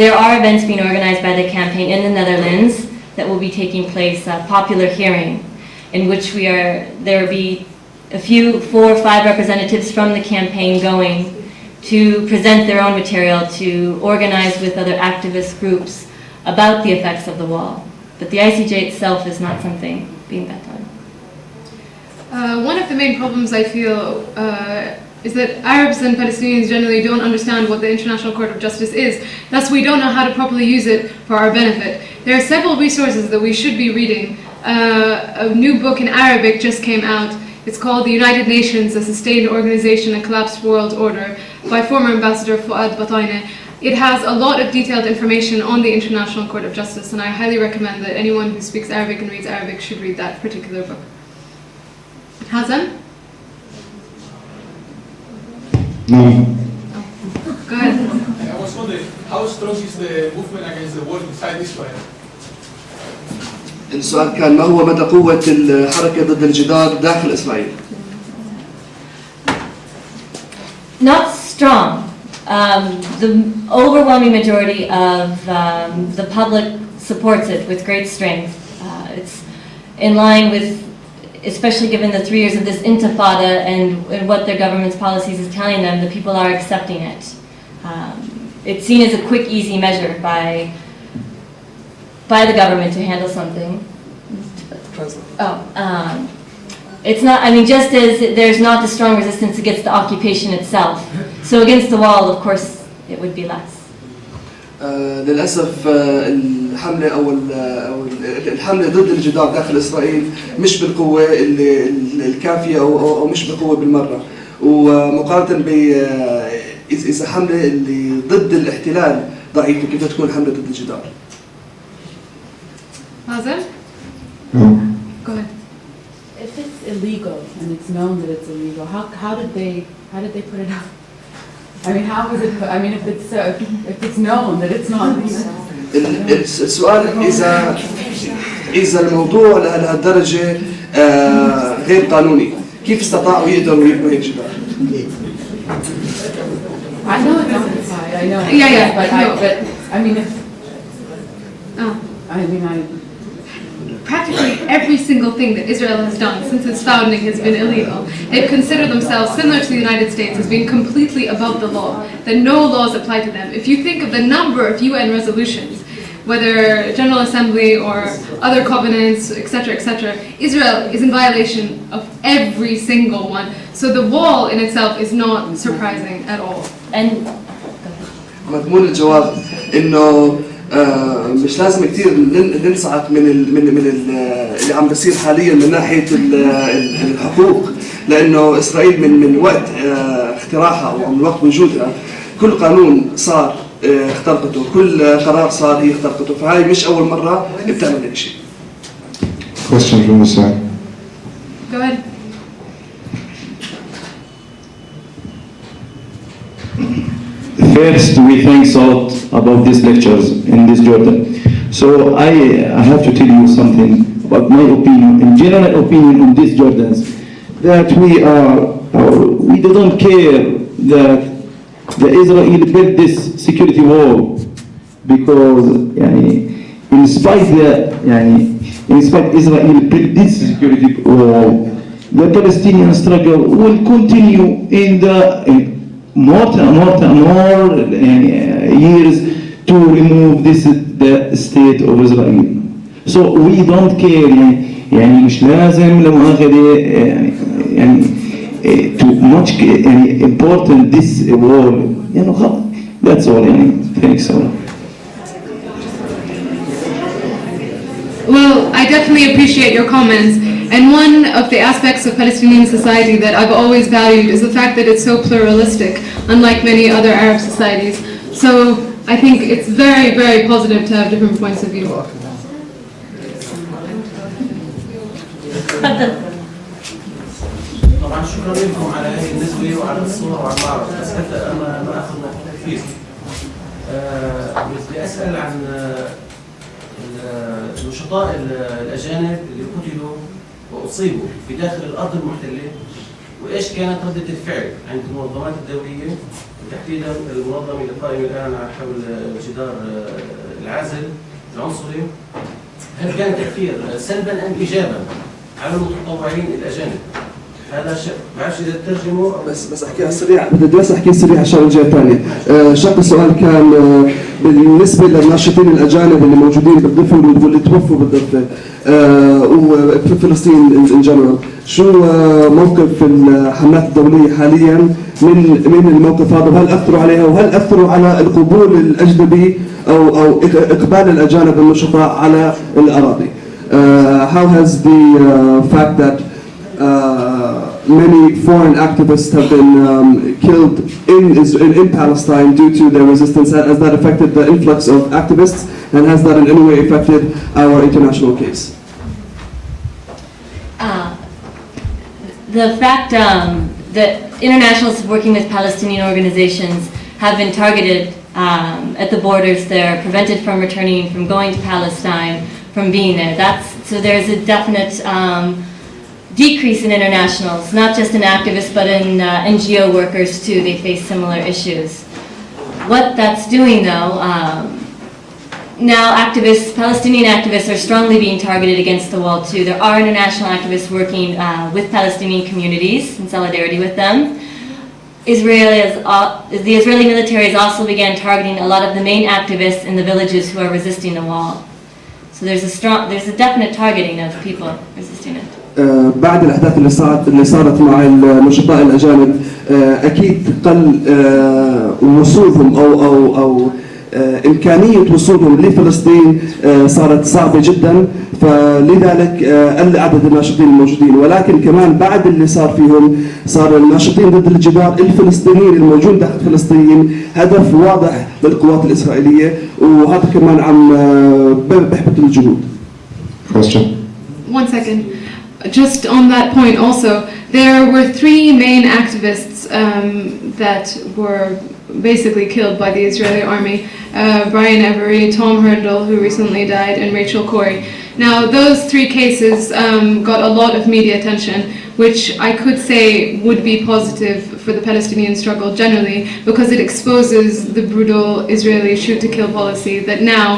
There are events being organized by the campaign in the Netherlands that will be taking place, a popular hearing, in which there will be 4 or 5 representatives from the campaign going to present their own material, to organize with other activist groups about the effects of the wall. But the ICJ itself is not something being bet on. One of the main problems I feel is that Arabs and Palestinians generally don't understand what the International Court of Justice is. Thus, we don't know how to properly use it for our benefit. There are several resources that we should be reading. A new book in Arabic just came out. It's called The United Nations, A Sustained Organization, A Collapsed World Order by former Ambassador Fuad Bataine. It has a lot of detailed information on the International Court of Justice, and I highly recommend that anyone who speaks Arabic and reads Arabic should read that particular book. Hazan? No. Go ahead. I was wondering, how strong is the movement against the war inside Israel? السؤال كان ما هو مدى قوة الحركة ضد الجدار داخل إسرائيل؟ Not strong. The overwhelming majority of the public supports it with great strength. It's in line with, especially given the 3 years of this intifada and what their government's policies is telling them, the people are accepting it. It's seen as a quick, easy measure by the government to handle something. It's not, just as there's not the strong resistance against the occupation itself. So against the wall, of course, it would be less. للأسف الحملة أو الحملة ضد الجدار داخل إسرائيل مش بالقوة الكافية أو مش بالقوة بالمرة، ومقارنة ب إذا حملة اللي ضد الاحتلال ضعيفة كيف تكون حملة ضد الجدار؟ Nazzal? Go ahead. If it's illegal and it's known that it's illegal, how did they put it up? How was it put? If it's known that it's not legal. السؤال إذا الموضوع لهالدرجة غير قانوني، كيف استطاعوا يقدروا يبنوا هيك جدار؟ I know it's amplified. I know. Practically every single thing that Israel has done since its founding has been illegal. They've considered themselves, similar to the United States, as being completely above the law, that no laws apply to them. If you think of the number of UN resolutions, whether General Assembly or other covenants, etc., Israel is in violation of every single one. So the wall in itself is not surprising at all. And مضمون الجواب إنه مش لازم كتير ننصعق من اللي عم بيصير حاليا من ناحية الحقوق، لأنه إسرائيل من وقت اختراعها أو من وقت وجودها كل قانون صار اخترقته، كل قرار صار هي اخترقته، فهاي مش أول مرة بتعمل هيك شيء. Question from the side. Go ahead. First, we thanks a lot about these lectures in this Jordan. So I have to tell you something about my opinion, in general opinion on these Jordans, that we don't care that the Israel built this security wall because in spite Israel built this security wall, the Palestinian struggle will continue in more years to remove the state of Israel. So we don't care مش لازم too much important this war that's all thanks all. Well, I definitely appreciate your comments. And one of the aspects of Palestinian society that I've always valued is the fact that it's so pluralistic, unlike many other Arab societies. So I think it's very, very positive to have different points of view. طبعا شكرا لكم على هذه النسبة وعلى الصور وعلى المعرض، بس حتى ما اخذ وقت كثير. بدي اسال عن النشطاء الاجانب اللي قتلوا واصيبوا في داخل الارض المحتله، وايش كانت رده الفعل عند المنظمات الدوليه وتحديدا المنظمه اللي قائمه الان حول الجدار العازل العنصري، هل كان تاثير سلبا ام ايجابا على المتطوعين الاجانب؟ هذا شق، بعرفش اذا ترجموا بس احكيها سريع، بدي بس احكي سريع عشان الجهه الثانيه. شق السؤال كان بالنسبه للناشطين الاجانب اللي موجودين بالضفه واللي توفوا بالضفه وفي فلسطين ان جنرال، شو موقف الحملات الدوليه حاليا من الموقف هذا، وهل اثروا عليها وهل اثروا على القبول الاجنبي او اقبال الاجانب النشطاء على الاراضي؟ How has the fact that many foreign activists have been killed in Palestine due to their resistance, has that affected the influx of activists, and has that in any way affected our international case? The fact that internationals working with Palestinian organizations have been targeted at the borders there, prevented from returning, from going to Palestine, from being there. So there's a definite decrease in internationals, not just in activists, but in NGO workers too. They face similar issues. What that's doing though, now Palestinian activists are strongly being targeted against the wall too. There are international activists working with Palestinian communities in solidarity with them. The Israeli military has also began targeting a lot of the main activists in the villages who are resisting the wall. So there's a definite targeting of people resisting it. بعد الأحداث اللي صارت مع النشطاء الأجانب أكيد قل وصولهم أو إمكانية وصولهم لفلسطين صارت صعبة جدا، فلذلك قل عدد الناشطين الموجودين. ولكن كمان بعد اللي صار فيهم صار الناشطين ضد الجدار الفلسطينيين الموجود تحت فلسطين هدف واضح للقوات الإسرائيلية، وهذا كمان عم بحبط الجهود. One second. Just on that point also, there were three main activists that were basically killed by the Israeli army. Brian Every, Tom Herndl, who recently died, and Rachel Corrie. Now those three cases got a lot of media attention, which I could say would be positive for the Palestinian struggle generally, because it exposes the brutal Israeli shoot-to-kill policy that now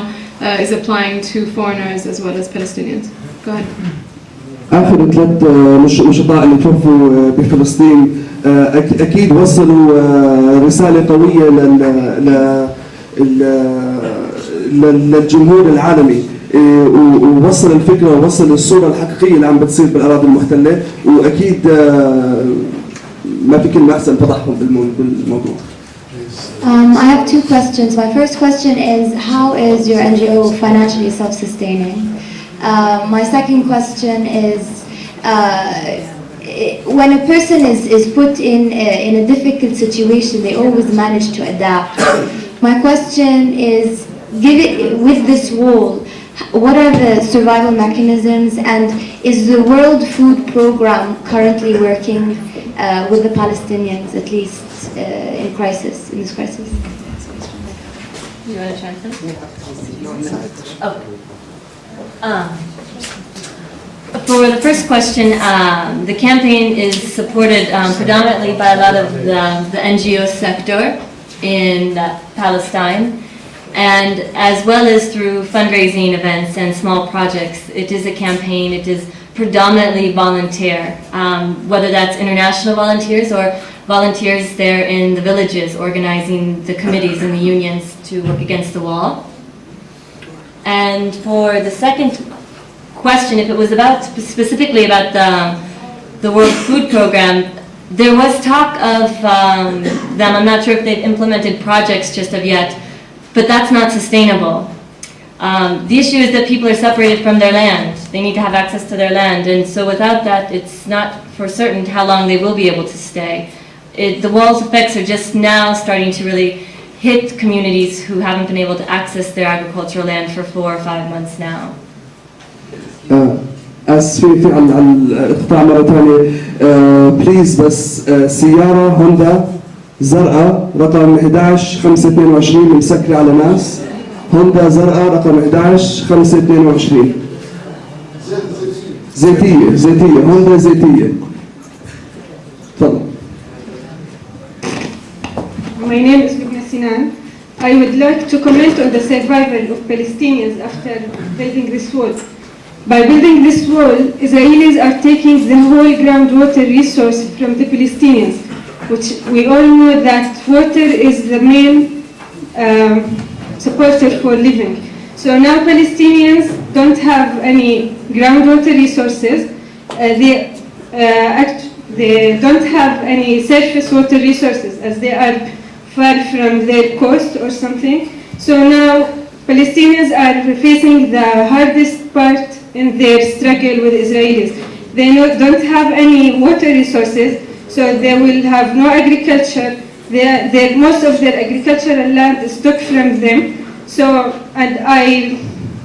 is applying to foreigners as well as Palestinians. Go ahead. آخر ثلاث نشطاء اللي توفوا بفلسطين أكيد وصلوا رسالة قوية للجمهور العالمي، ووصل الفكرة ووصل الصورة الحقيقية اللي عم بتصير بالأراضي المحتلة، وأكيد ما في كلمة أحسن فضحهم بالموضوع. I have two questions. My first question is, how is your NGO financially self-sustaining? My second question is, when a person is put in a difficult situation, they always manage to adapt. My question is, with this wall, what are the survival mechanisms, and is the World Food Program currently working with the Palestinians, at least in this crisis? You want to translate? For the first question, the campaign is supported predominantly by a lot of the NGO sector in Palestine, and as well as through fundraising events and small projects. It is a campaign, it is predominantly volunteer, whether that's international volunteers or volunteers there in the villages organizing the committees and the unions to work against the wall. And for the second question, if it was specifically about the World Food Program, there was talk of them. I'm not sure if they've implemented projects just of yet, but that's not sustainable. The issue is that people are separated from their land. They need to have access to their land, and so without that, it's not for certain how long they will be able to stay. The wall's effects are just now starting to really hit communities who haven't been able to access their agricultural land for 4 or 5 months now. اسفين عن الاقطاع مره ثانيه. بليز بس سياره هوندا زرقاء رقم 11522 مسكره على ناس. هوندا زرقاء رقم 11522 زيتيه هوندا زيتيه. تفضل. My name is Lubna Sinan. I would like to comment on the survival of Palestinians after building this wall. By building this wall, Israelis are taking the whole groundwater resource from the Palestinians, which we all know that water is the main supporter for living. So now Palestinians don't have any groundwater resources. They don't have any surface water resources as they are far from their coast or something. So now Palestinians are facing the hardest part in their struggle with Israelis. They don't have any water resources, so they will have no agriculture. Most of their agricultural land is took from them. So, and I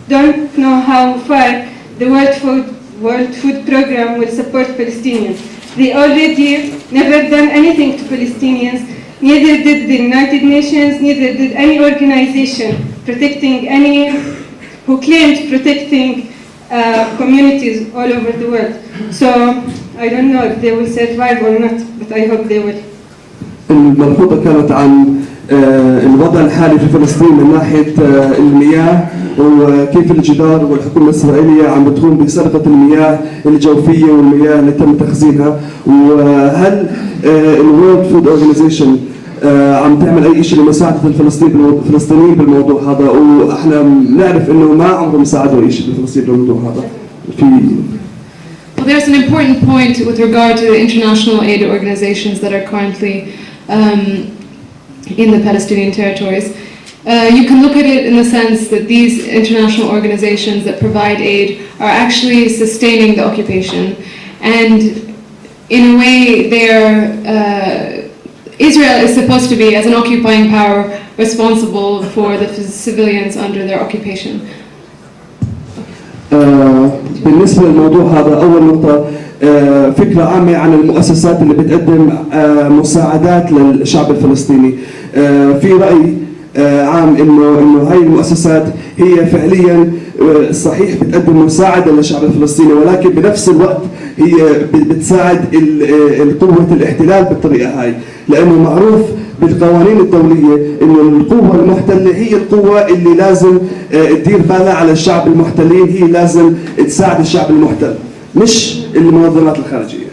don't know how far the World Food Program will support Palestinians. They already never done anything to Palestinians. Neither did the United Nations, neither did any organization who claimed protecting communities all over the world. So I don't know if they will survive or not, but I hope they will. الملحوظة كانت عن الوضع الحالي في فلسطين من ناحية المياه، وكيف الجدار والحكومة الإسرائيلية عم بتقوم بسرقة المياه الجوفية والمياه اللي تم تخزينها، وهل الورلد فود أورجانيزيشن عم تعمل أي شيء لمساعدة الفلسطينيين بالموضوع هذا، وإحنا نعرف إنه ما عمرهم ساعدوا أي شيء بالفلسطين بالموضوع هذا. Well, there's an important point with regard to the international aid organizations that are currently in the Palestinian territories. You can look at it in the sense that these international organizations that provide aid are actually sustaining the occupation, and in a way Israel is supposed to be, as an occupying power, responsible for the civilians under their occupation. بالنسبة للموضوع هذا، أول نقطة فكرة عامة عن المؤسسات اللي بتقدم مساعدات للشعب الفلسطيني. في رأي عام إنه هاي المؤسسات هي فعليا صحيح بتقدم مساعدة للشعب الفلسطيني، ولكن بنفس الوقت هي بتساعد قوة الاحتلال بالطريقة هاي، لأنه معروف بالقوانين الدولية إنه القوة المحتلة هي القوة اللي لازم تدير بالها على الشعب المحتلين، هي لازم تساعد الشعب المحتل مش المنظمات الخارجية.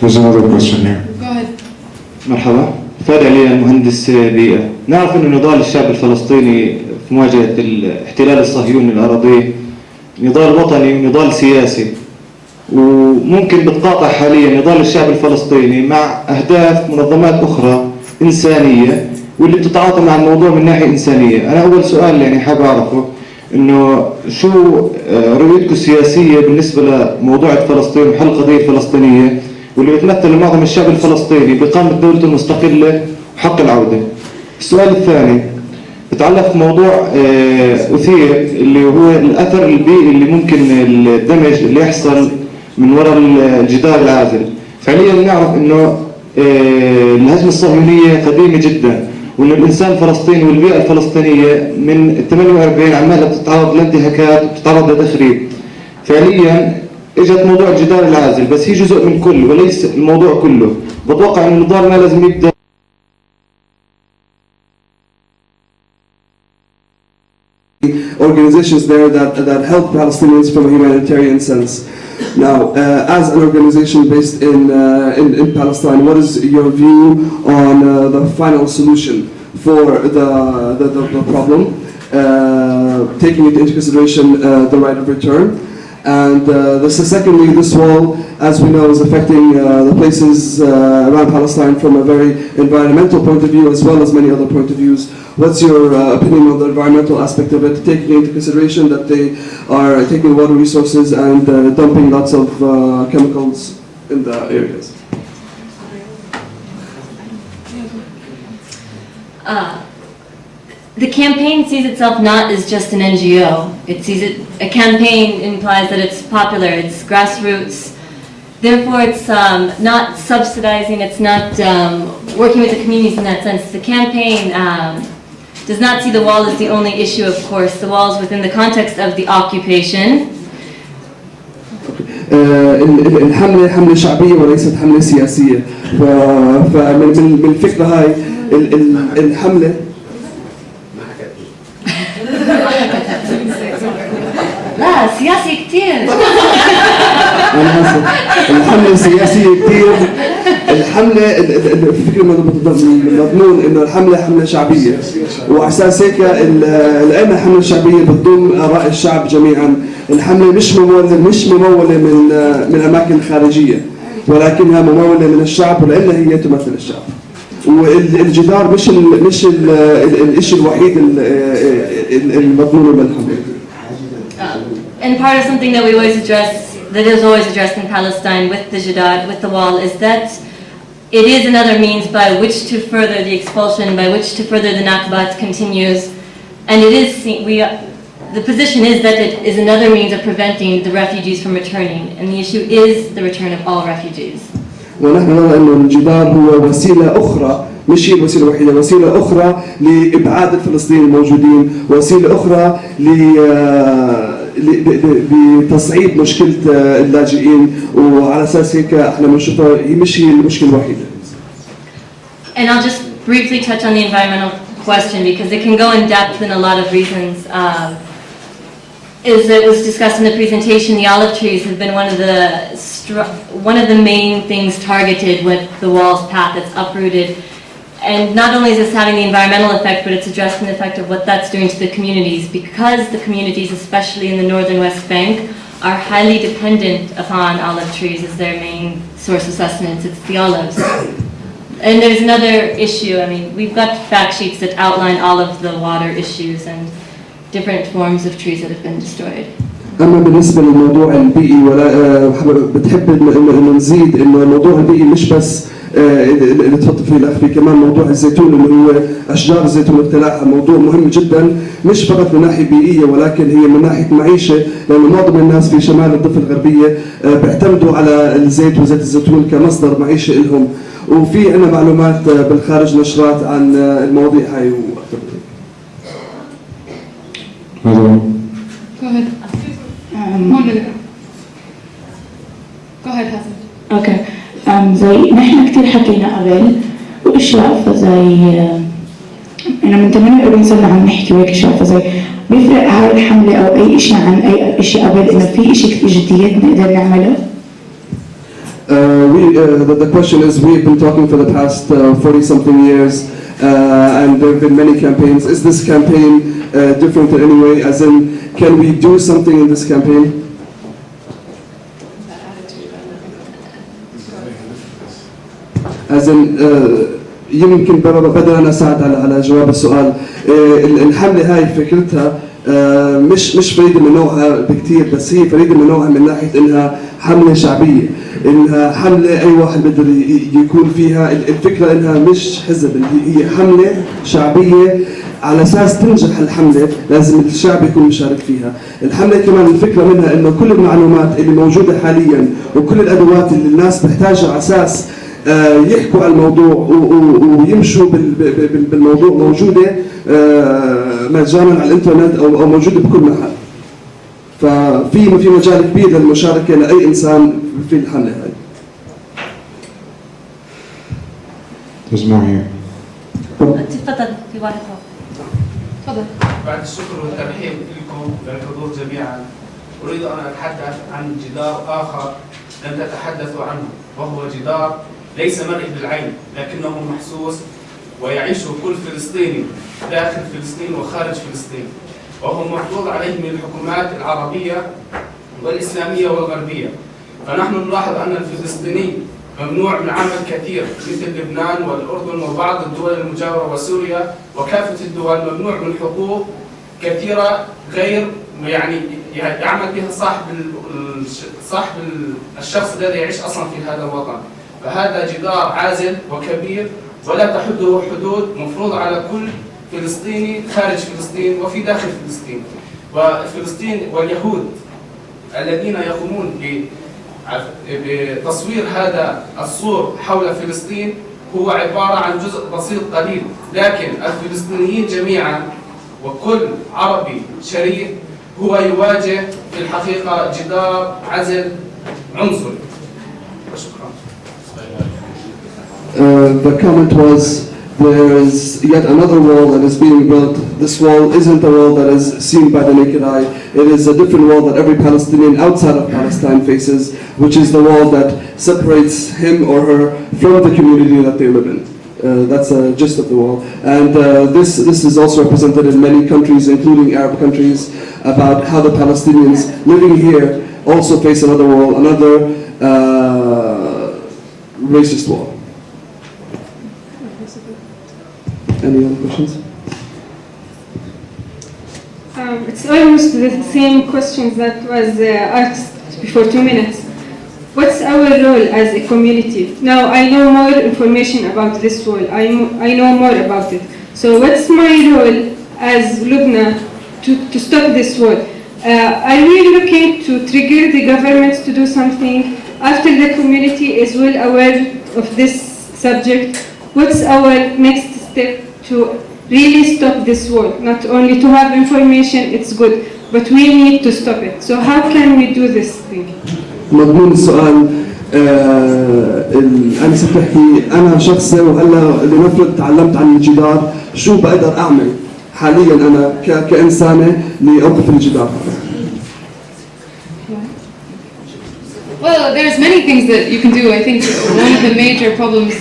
There's another question here. Go ahead. مرحبا، فادي علي مهندس بيئة. نعرف أن نضال الشعب الفلسطيني في مواجهة الاحتلال الصهيوني الأراضي نضال وطني ونضال سياسي، وممكن بتقاطع حاليا نضال الشعب الفلسطيني مع أهداف منظمات أخرى إنسانية واللي بتتعاطى مع الموضوع من ناحية إنسانية. أنا أول سؤال يعني حاب أعرفه إنه شو رؤيتكم السياسية بالنسبة لموضوع فلسطين وحل القضية الفلسطينية واللي بتمثل معظم الشعب الفلسطيني بإقامة دولته المستقلة وحق العودة. السؤال الثاني يتعلق في موضوع أثير اللي هو الأثر البيئي اللي ممكن الدمج اللي يحصل من وراء الجدار العازل. فعليا نعرف إنه الهجمة الصهيونية قديمة جدا، وإن الإنسان الفلسطيني والبيئة الفلسطينية من 48 عمالها بتتعرض لانتهاكات وبتتعرض لتخريب. فعليا اجت موضوع الجدار العازل، بس هي جزء من كل وليس الموضوع كله. بتوقع إن النضال ما لازم يبدأ organizations there that help Palestinians from a humanitarian sense. Now, as an organization based in Palestine, what is your view on the final solution for the problem, taking into consideration the right of return? And secondly, this wall, as we know, is affecting the places around Palestine from a very environmental point of view as well as many other point of views. What's your opinion on the environmental aspect of it, taking into consideration that they are taking water resources and dumping lots of chemicals in the areas? The campaign sees itself not as just an NGO. It sees it, a campaign implies that it's popular, it's grassroots. Therefore, it's not subsidizing, it's not working with the communities in that sense. The campaign does not see the wall as the only issue, of course. The wall is within the context of the occupation. الحملة حملة شعبية وليست حملة سياسية. فمن الفكرة هاي الحملة لا سياسي كتير. أنا آسف. الحملة سياسية كتير. الحملة الفكرة مضمون إنه الحملة حملة شعبية، وعلى أساس هيك لأن حملة شعبية بتضم آراء الشعب جميعا. الحملة مش ممولة من أماكن خارجية، ولكنها ممولة من الشعب، ولأن هي تمثل الشعب. والجدار مش الشيء الوحيد المضمون من الحملة. And part of something that we always address, that is always addressed in Palestine with the Jadad, with the wall, is that it is another means by which to further the expulsion, by which to further the Nakba continues. And it is, the position is that it is another means of preventing the refugees from returning. And the issue is the return of all refugees. ونحن نرى أن الجدار هو وسيلة أخرى، مش هي الوسيلة الوحيدة، وسيلة أخرى لإبعاد الفلسطينيين الموجودين، وسيلة أخرى لتصعيد مشكلة اللاجئين، وعلى أساس هيك احنا بنشوفها هي مش هي المشكلة الوحيدة. And I'll just briefly touch on the environmental question because it can go in depth in a lot of reasons. As it was discussed in the presentation, the olive trees have been one of the main things targeted with the wall's path that's uprooted. And not only is this having the environmental effect, but it's addressing the effect of what that's doing to the communities, because the communities, especially in the northern West Bank, are highly dependent upon olive trees as their main source of sustenance. It's the olives. And there's another issue. I mean, we've got fact sheets that outline all of the water issues and different forms of trees that have been destroyed. أما بالنسبة للموضوع البيئي ولا بتحب إنه نزيد إنه الموضوع البيئي مش بس اللي تفضل فيه الأخ، في كمان موضوع الزيتون اللي هو أشجار الزيتون وابتلاعها، موضوع مهم جدا مش فقط من ناحية بيئية ولكن هي من ناحية معيشة، لأن معظم الناس في شمال الضفة الغربية بيعتمدوا على الزيت وزيت الزيتون كمصدر معيشة لهم، وفي عندنا معلومات بالخارج نشرات عن المواضيع هاي وأكثر من هيك. Go ahead. Go ahead Hassan. Okay. زي نحن كتير حكينا قبل واشياء فزي انا من 48 سنه عم نحكي وهيك اشياء فزي بيفرق هاي الحمله او اي شيء عن اي شيء قبل انه في شيء كثير جديد نقدر نعمله. The question is, we've been talking for the past 40-something years, and there have been many campaigns. Is this campaign different in any way? As in, can we do something in this campaign? As in, يمكن بدل أنا أساعد على جواب السؤال. الحملة هاي فكرتها مش فريدة من نوعها بكتير، بس هي فريدة من نوعها من ناحية إنها حملة شعبية، إنها حملة أي واحد بده يكون فيها. الفكرة إنها مش حزب، هي حملة شعبية. على أساس تنجح الحملة لازم الشعب يكون مشارك فيها. الحملة كمان الفكرة منها إنه كل المعلومات اللي موجودة حاليا وكل الأدوات اللي الناس بتحتاجها على أساس يحكوا عن الموضوع ويمشوا بالموضوع موجودة مجانا على الإنترنت أو موجودة بكل محل. ففي مجال كبير للمشاركة لأي إنسان في الحملة هاي. تسمعي؟ تفضل في واحد تفضل. بعد الشكر والترحيب لكم للحضور جميعا، أريد أن أتحدث عن جدار آخر لم تتحدثوا عنه، وهو جدار ليس مرئي بالعين لكنه محسوس ويعيشه كل فلسطيني داخل فلسطين وخارج فلسطين، وهو مفروض عليه من الحكومات العربية والإسلامية والغربية. فنحن نلاحظ أن الفلسطيني ممنوع من عمل كثير مثل لبنان والأردن وبعض الدول المجاورة وسوريا وكافة الدول، ممنوع من حقوق كثيرة غير يعني يعمل بها صاحب الشخص الذي يعيش أصلا في هذا الوطن. فهذا جدار عازل وكبير ولا تحده حدود، مفروض على كل فلسطيني خارج فلسطين وفي داخل فلسطين. وفلسطين واليهود الذين يقومون بتصوير هذا الصور حول فلسطين هو عبارة عن جزء بسيط قليل، لكن الفلسطينيين جميعا وكل عربي شريف هو يواجه في الحقيقة جدار عزل عنصري. وشكرا. The comment was, there is yet another wall that is being built. This wall isn't a wall that is seen by the naked eye. It is a different wall that every Palestinian outside of Palestine faces, which is the wall that separates him or her from the community that they live in. That's a gist of the wall. And this is also represented in many countries, including Arab countries, about how the Palestinians living here also face another wall, another racist wall. Any other questions? It's almost the same questions that was asked before 2 minutes. What's our role as a community? Now I know more information about this wall. I know more about it. So what's my role as Lubna to stop this wall? Are we looking to trigger the government to do something after the community is well aware of this subject? What's our next step to really stop this war? Not only to have information, it's good, but we need to stop it. So how can we do this thing? مضمون السؤال أنا ستحكي أنا شخصي وهلا لنفرض تعلمت عن الجدار، شو بقدر أعمل حاليا أنا كإنسانة لأوقف الجدار؟ Well, there's many things that you can do. I think one of the major problems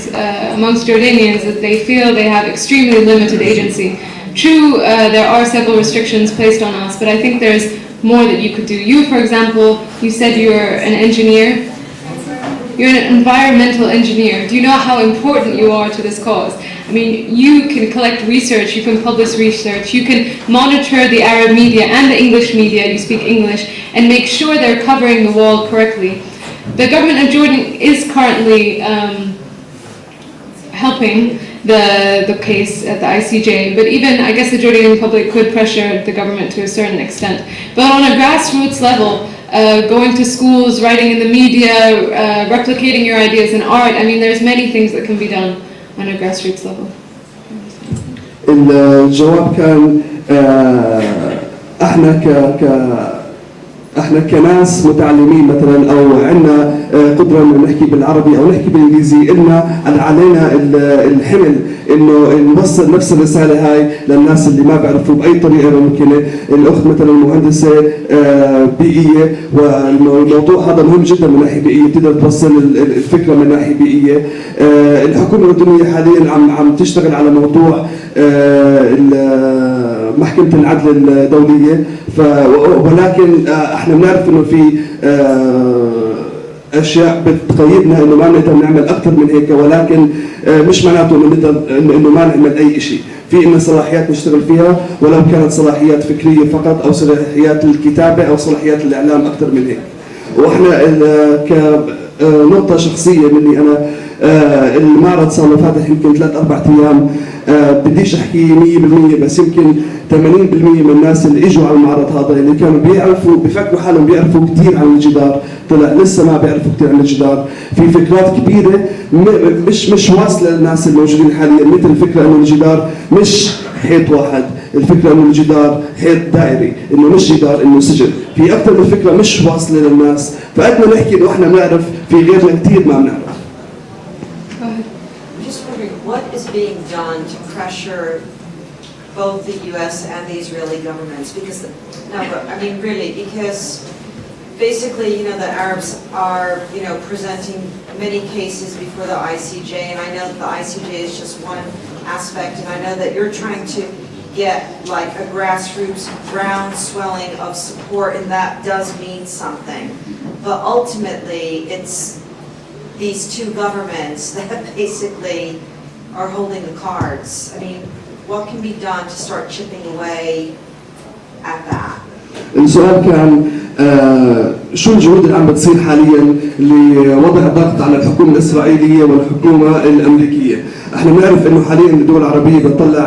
amongst Jordanians is that they feel they have extremely limited agency. True, there are several restrictions placed on us, but I think there's more that you could do. You, for example, you said you're an engineer. You're an environmental engineer. Do you know how important you are to this cause? I mean, you can collect research, you can publish research, you can monitor the Arab media and the English media, you speak English, and make sure they're covering the wall correctly. The government of Jordan is currently helping the case at the ICJ, but even I guess the Jordanian public could pressure the government to a certain extent. But on a grassroots level, going to schools, writing in the media, replicating your ideas in art, I mean there's many things that can be done on a grassroots level. الجواب كان احنا كناس متعلمين مثلا او عندنا قدره انه نحكي بالعربي او نحكي بالانجليزي، إلنا علينا الحمل انه نوصل نفس الرساله هاي للناس اللي ما بيعرفوا باي طريقه ممكنه. الاخت مثلا مهندسه بيئيه والموضوع هذا مهم جدا من ناحيه بيئيه، بتقدر توصل الفكره من ناحيه بيئيه. الحكومه الاردنيه حاليا عم تشتغل على موضوع محكمه العدل الدوليه، ولكن احنا بنعرف انه في اشياء بتقيدنا انه ما نقدر نعمل اكثر من هيك، ولكن مش معناته انه نقدر انه ما نعمل اي شيء. في لنا صلاحيات نشتغل فيها ولو كانت صلاحيات فكريه فقط او صلاحيات الكتابه او صلاحيات الاعلام اكثر من هيك. واحنا كنقطه شخصيه مني انا، المعرض صار له فاتح يمكن 3-4 ايام، بديش احكي 100% بس يمكن 80% من الناس اللي اجوا على المعرض هذا اللي كانوا بيعرفوا بفكروا حالهم بيعرفوا كثير عن الجدار، طلع لسه ما بيعرفوا كثير عن الجدار. في فكرات كبيره مش واصله للناس الموجودين حاليا، مثل الفكره انه الجدار مش حيط واحد، الفكره انه الجدار حيط دائري، انه مش جدار انه سجن، في اكثر من فكره مش واصله للناس، فقدنا نحكي انه احنا بنعرف في غيرنا كثير ما بنعرف. What is being done to pressure both the U.S. and the Israeli governments? Because, because basically, the Arabs are, presenting many cases before the ICJ, and I know that the ICJ is just one aspect, and I know that you're trying to get like a grassroots groundswelling of support, and that does mean something. But ultimately, it's these two governments that basically are holding the cards. What can be done to start chipping away at that? السؤال كان شو الجهود اللي عم بتصير حاليا لوضع ضغط على الحكومه الاسرائيليه والحكومه الامريكيه؟ احنا بنعرف انه حاليا الدول العربيه بتطلع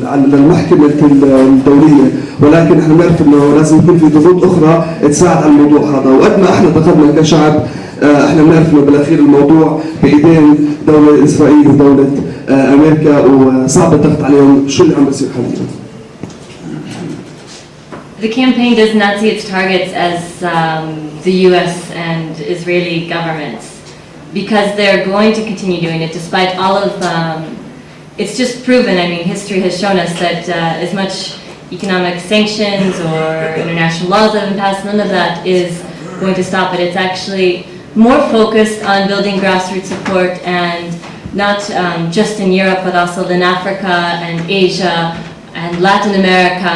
على المحكمه الدوليه، ولكن احنا بنعرف انه لازم يكون في ضغوط اخرى تساعد على الموضوع هذا، وقد ما احنا ضغطنا كشعب احنا بنعرف انه بالاخير الموضوع بايدين دوله اسرائيل ودوله امريكا، وصعب الضغط عليهم. شو اللي عم بيصير حاليا؟ The campaign does not see its targets as the U.S. and Israeli governments, because they're going to continue doing it despite all of. It's just proven. History has shown us that as much economic sanctions or international laws that have been passed, none of that is going to stop it. It's actually more focused on building grassroots support, and not just in Europe, but also in Africa and Asia and Latin America,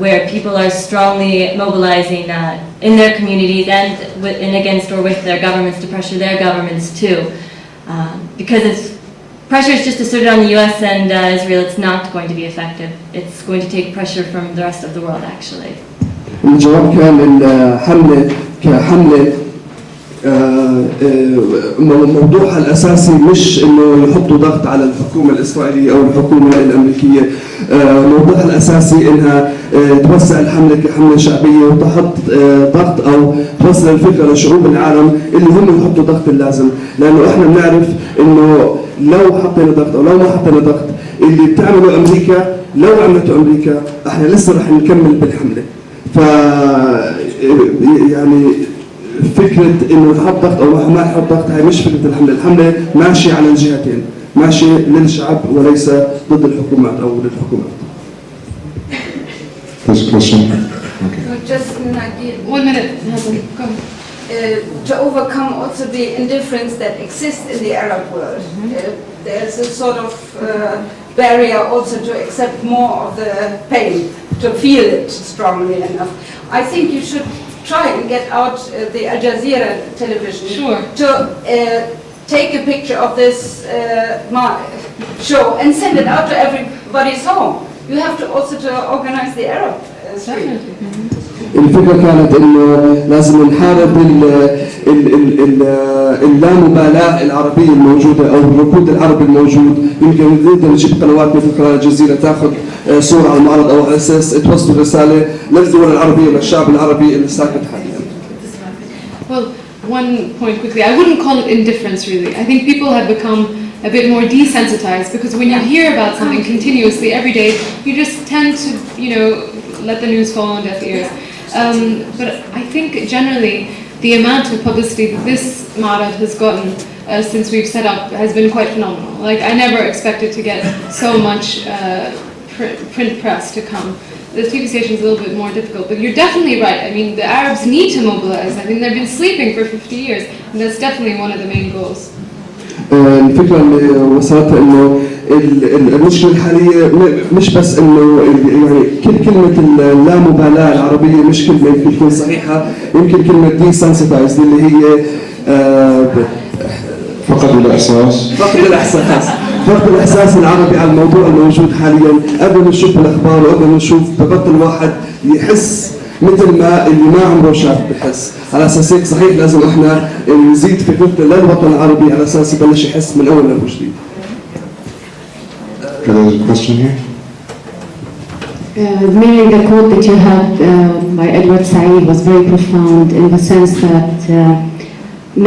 where people are strongly mobilizing in their communities and against or with their governments to pressure their governments too. Because pressure is just asserted on the U.S. and Israel, it's not going to be effective. It's going to take pressure from the rest of the world, actually. الجواب كان الحملة كحملة موضوعها الأساسي مش إنه يحطوا ضغط على الحكومة الإسرائيلية أو الحكومة الأمريكية، موضوعها الأساسي إنها توسع الحملة كحملة شعبية وتحط ضغط أو توصل الفكرة لشعوب العالم اللي هم يحطوا ضغط اللازم، لأنه إحنا بنعرف إنه لو حطينا ضغط أو لو ما حطينا ضغط اللي بتعمله أمريكا لو عملته أمريكا إحنا لسه رح نكمل بالحملة. فكرة إنه نحط ضغط أو ما نحط ضغط هي مش فكرة الحملة، الحملة ماشية على الجهتين، ماشية للشعب وليس ضد الحكومات أو للحكومات. First question. Just an idea. 1 minute. Go. To overcome also the indifference that exists in the Arab world. There's a sort of barrier also to accept more of the pain, to feel it strongly enough. I think you should try and get out the Al Jazeera television to take a picture of this show and send it out to everybody's home. You have to also to organize the Arab stream. الفكرة كانت إنه لازم نحارب اللامبالاة العربية الموجودة أو الركود العربي الموجود. يمكن نقدر نجيب قنوات مثل قناة الجزيرة تاخذ صورة على المعرض أو على أساس توصل رسالة للدول العربية وللشعب العربي اللي ساكت حاليا. Well, one point quickly. I wouldn't call it indifference really. I think people have become a bit more desensitized because when you hear about something continuously every day, you just tend to, let the news fall on deaf ears. But I think generally the amount of publicity that this Marad has gotten since we've set up has been quite phenomenal. Like I never expected to get so much print press to come. The TV station is a little bit more difficult, but you're definitely right. The Arabs need to mobilize. They've been sleeping for 50 years, and that's definitely one of the main goals. الفكرة اللي وصلتها إنه المشكله الحاليه مش بس انه يعني كل كلمه اللامبالاه العربيه مش كلمه يمكن تكون صحيحه، يمكن كلمه desensitized اللي هي فقد الاحساس فقد الاحساس العربي على الموضوع الموجود حاليا. قبل ما نشوف الاخبار وقبل ما نشوف ببطل الواحد يحس مثل ما اللي ما عمره شاف بحس. على اساس هيك صحيح لازم احنا نزيد فكرتنا للوطن العربي على اساس يبلش يحس من اول وجديد. There's a question here. Mary, the quote that you had by Edward Said was very profound in the sense that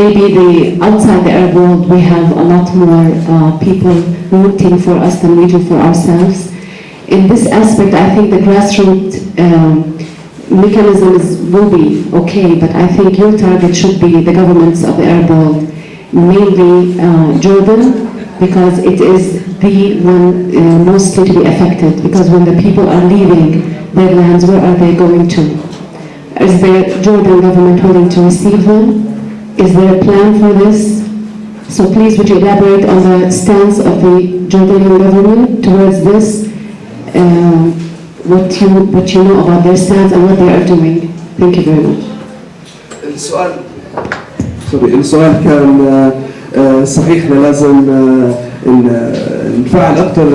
maybe outside the Arab world we have a lot more people rooting for us than we do for ourselves. In this aspect, I think the grassroots mechanisms will be okay, but I think your target should be the governments of the Arab world, mainly Jordan, because it is the one mostly to be affected, because when the people are leaving their lands, where are they going to? Is the Jordan government willing to receive them? Is there a plan for this? So please would you elaborate on the stance of the Jordanian government towards this, what you know about their stance and what they are doing. Thank you very much. السؤال كان صحيح لازم نفعل اكثر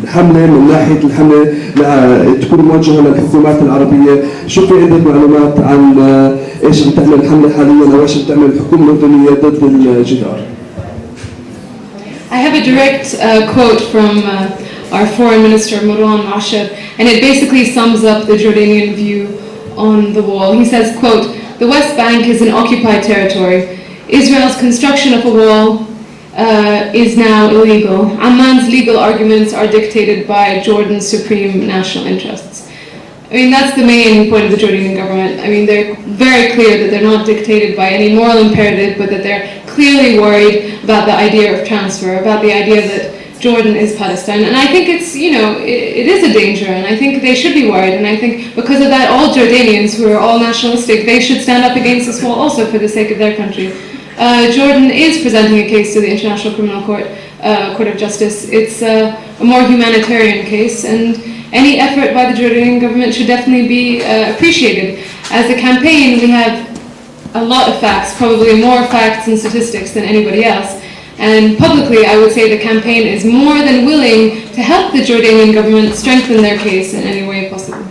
الحمله من ناحيه الحمله تكون موجهه للحكومات العربيه. شو في عندك معلومات عن ايش بتعمل الحمله حاليا او ايش بتعمل الحكومه الاردنيه ضد الجدار؟ I have a direct quote from our foreign minister Marwan Ashab, and it basically sums up the Jordanian view on the wall. He says, quote, "The West Bank is an occupied territory. Israel's construction of a wall is now illegal. Amman's legal arguments are dictated by Jordan's supreme national interests." I mean, that's the main point of the Jordanian government. I mean, they're very clear that they're not dictated by any moral imperative, but that they're clearly worried about the idea of transfer, about the idea that Jordan is Palestine. And I think it's, it is a danger, and I think they should be worried. And I think because of that, all Jordanians who are all nationalistic, they should stand up against this wall also for the sake of their country. Jordan is presenting a case to the International Criminal Court, Court of Justice. It's a more humanitarian case, and any effort by the Jordanian government should definitely be appreciated. As a campaign, we have a lot of facts, probably more facts and statistics than anybody else. And publicly, I would say the campaign is more than willing to help the Jordanian government strengthen their case in any way possible.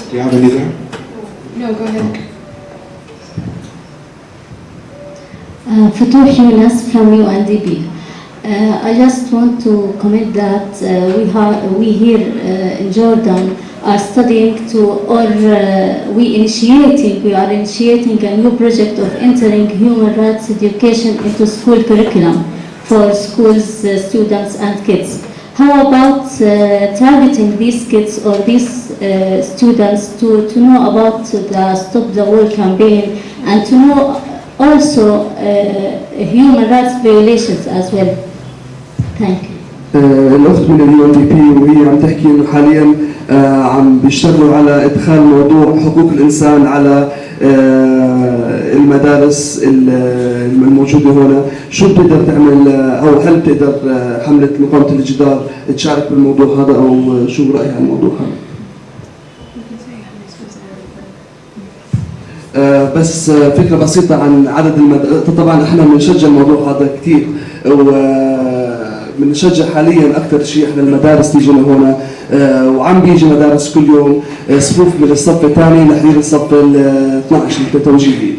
Do you have any there? No, go ahead. Okay. Futuh Yunus from UNDP. I just want to comment that we here in Jordan are studying we are initiating a new project of entering human rights education into school curriculum for schools, students and kids. How about targeting these kids or these students to know about the Stop the War campaign and to know also human rights violations as well? Thank you. الأخت من UNDP وهي عم تحكي إنه حاليا عم بيشتغلوا على إدخال موضوع حقوق الإنسان على المدارس الموجودة هنا. شو بتقدر تعمل أو هل بتقدر حملة مقاومة الجدار تشارك بالموضوع هذا أو شو رأيك عن الموضوع هذا؟ بس فكرة بسيطة عن عدد طبعا احنا بنشجع الموضوع هذا كثير وبنشجع حاليا اكثر شيء احنا المدارس تيجي لهنا وعم بيجي مدارس كل يوم صفوف من الصف الثاني لحديد الصف ال 12 التوجيهي.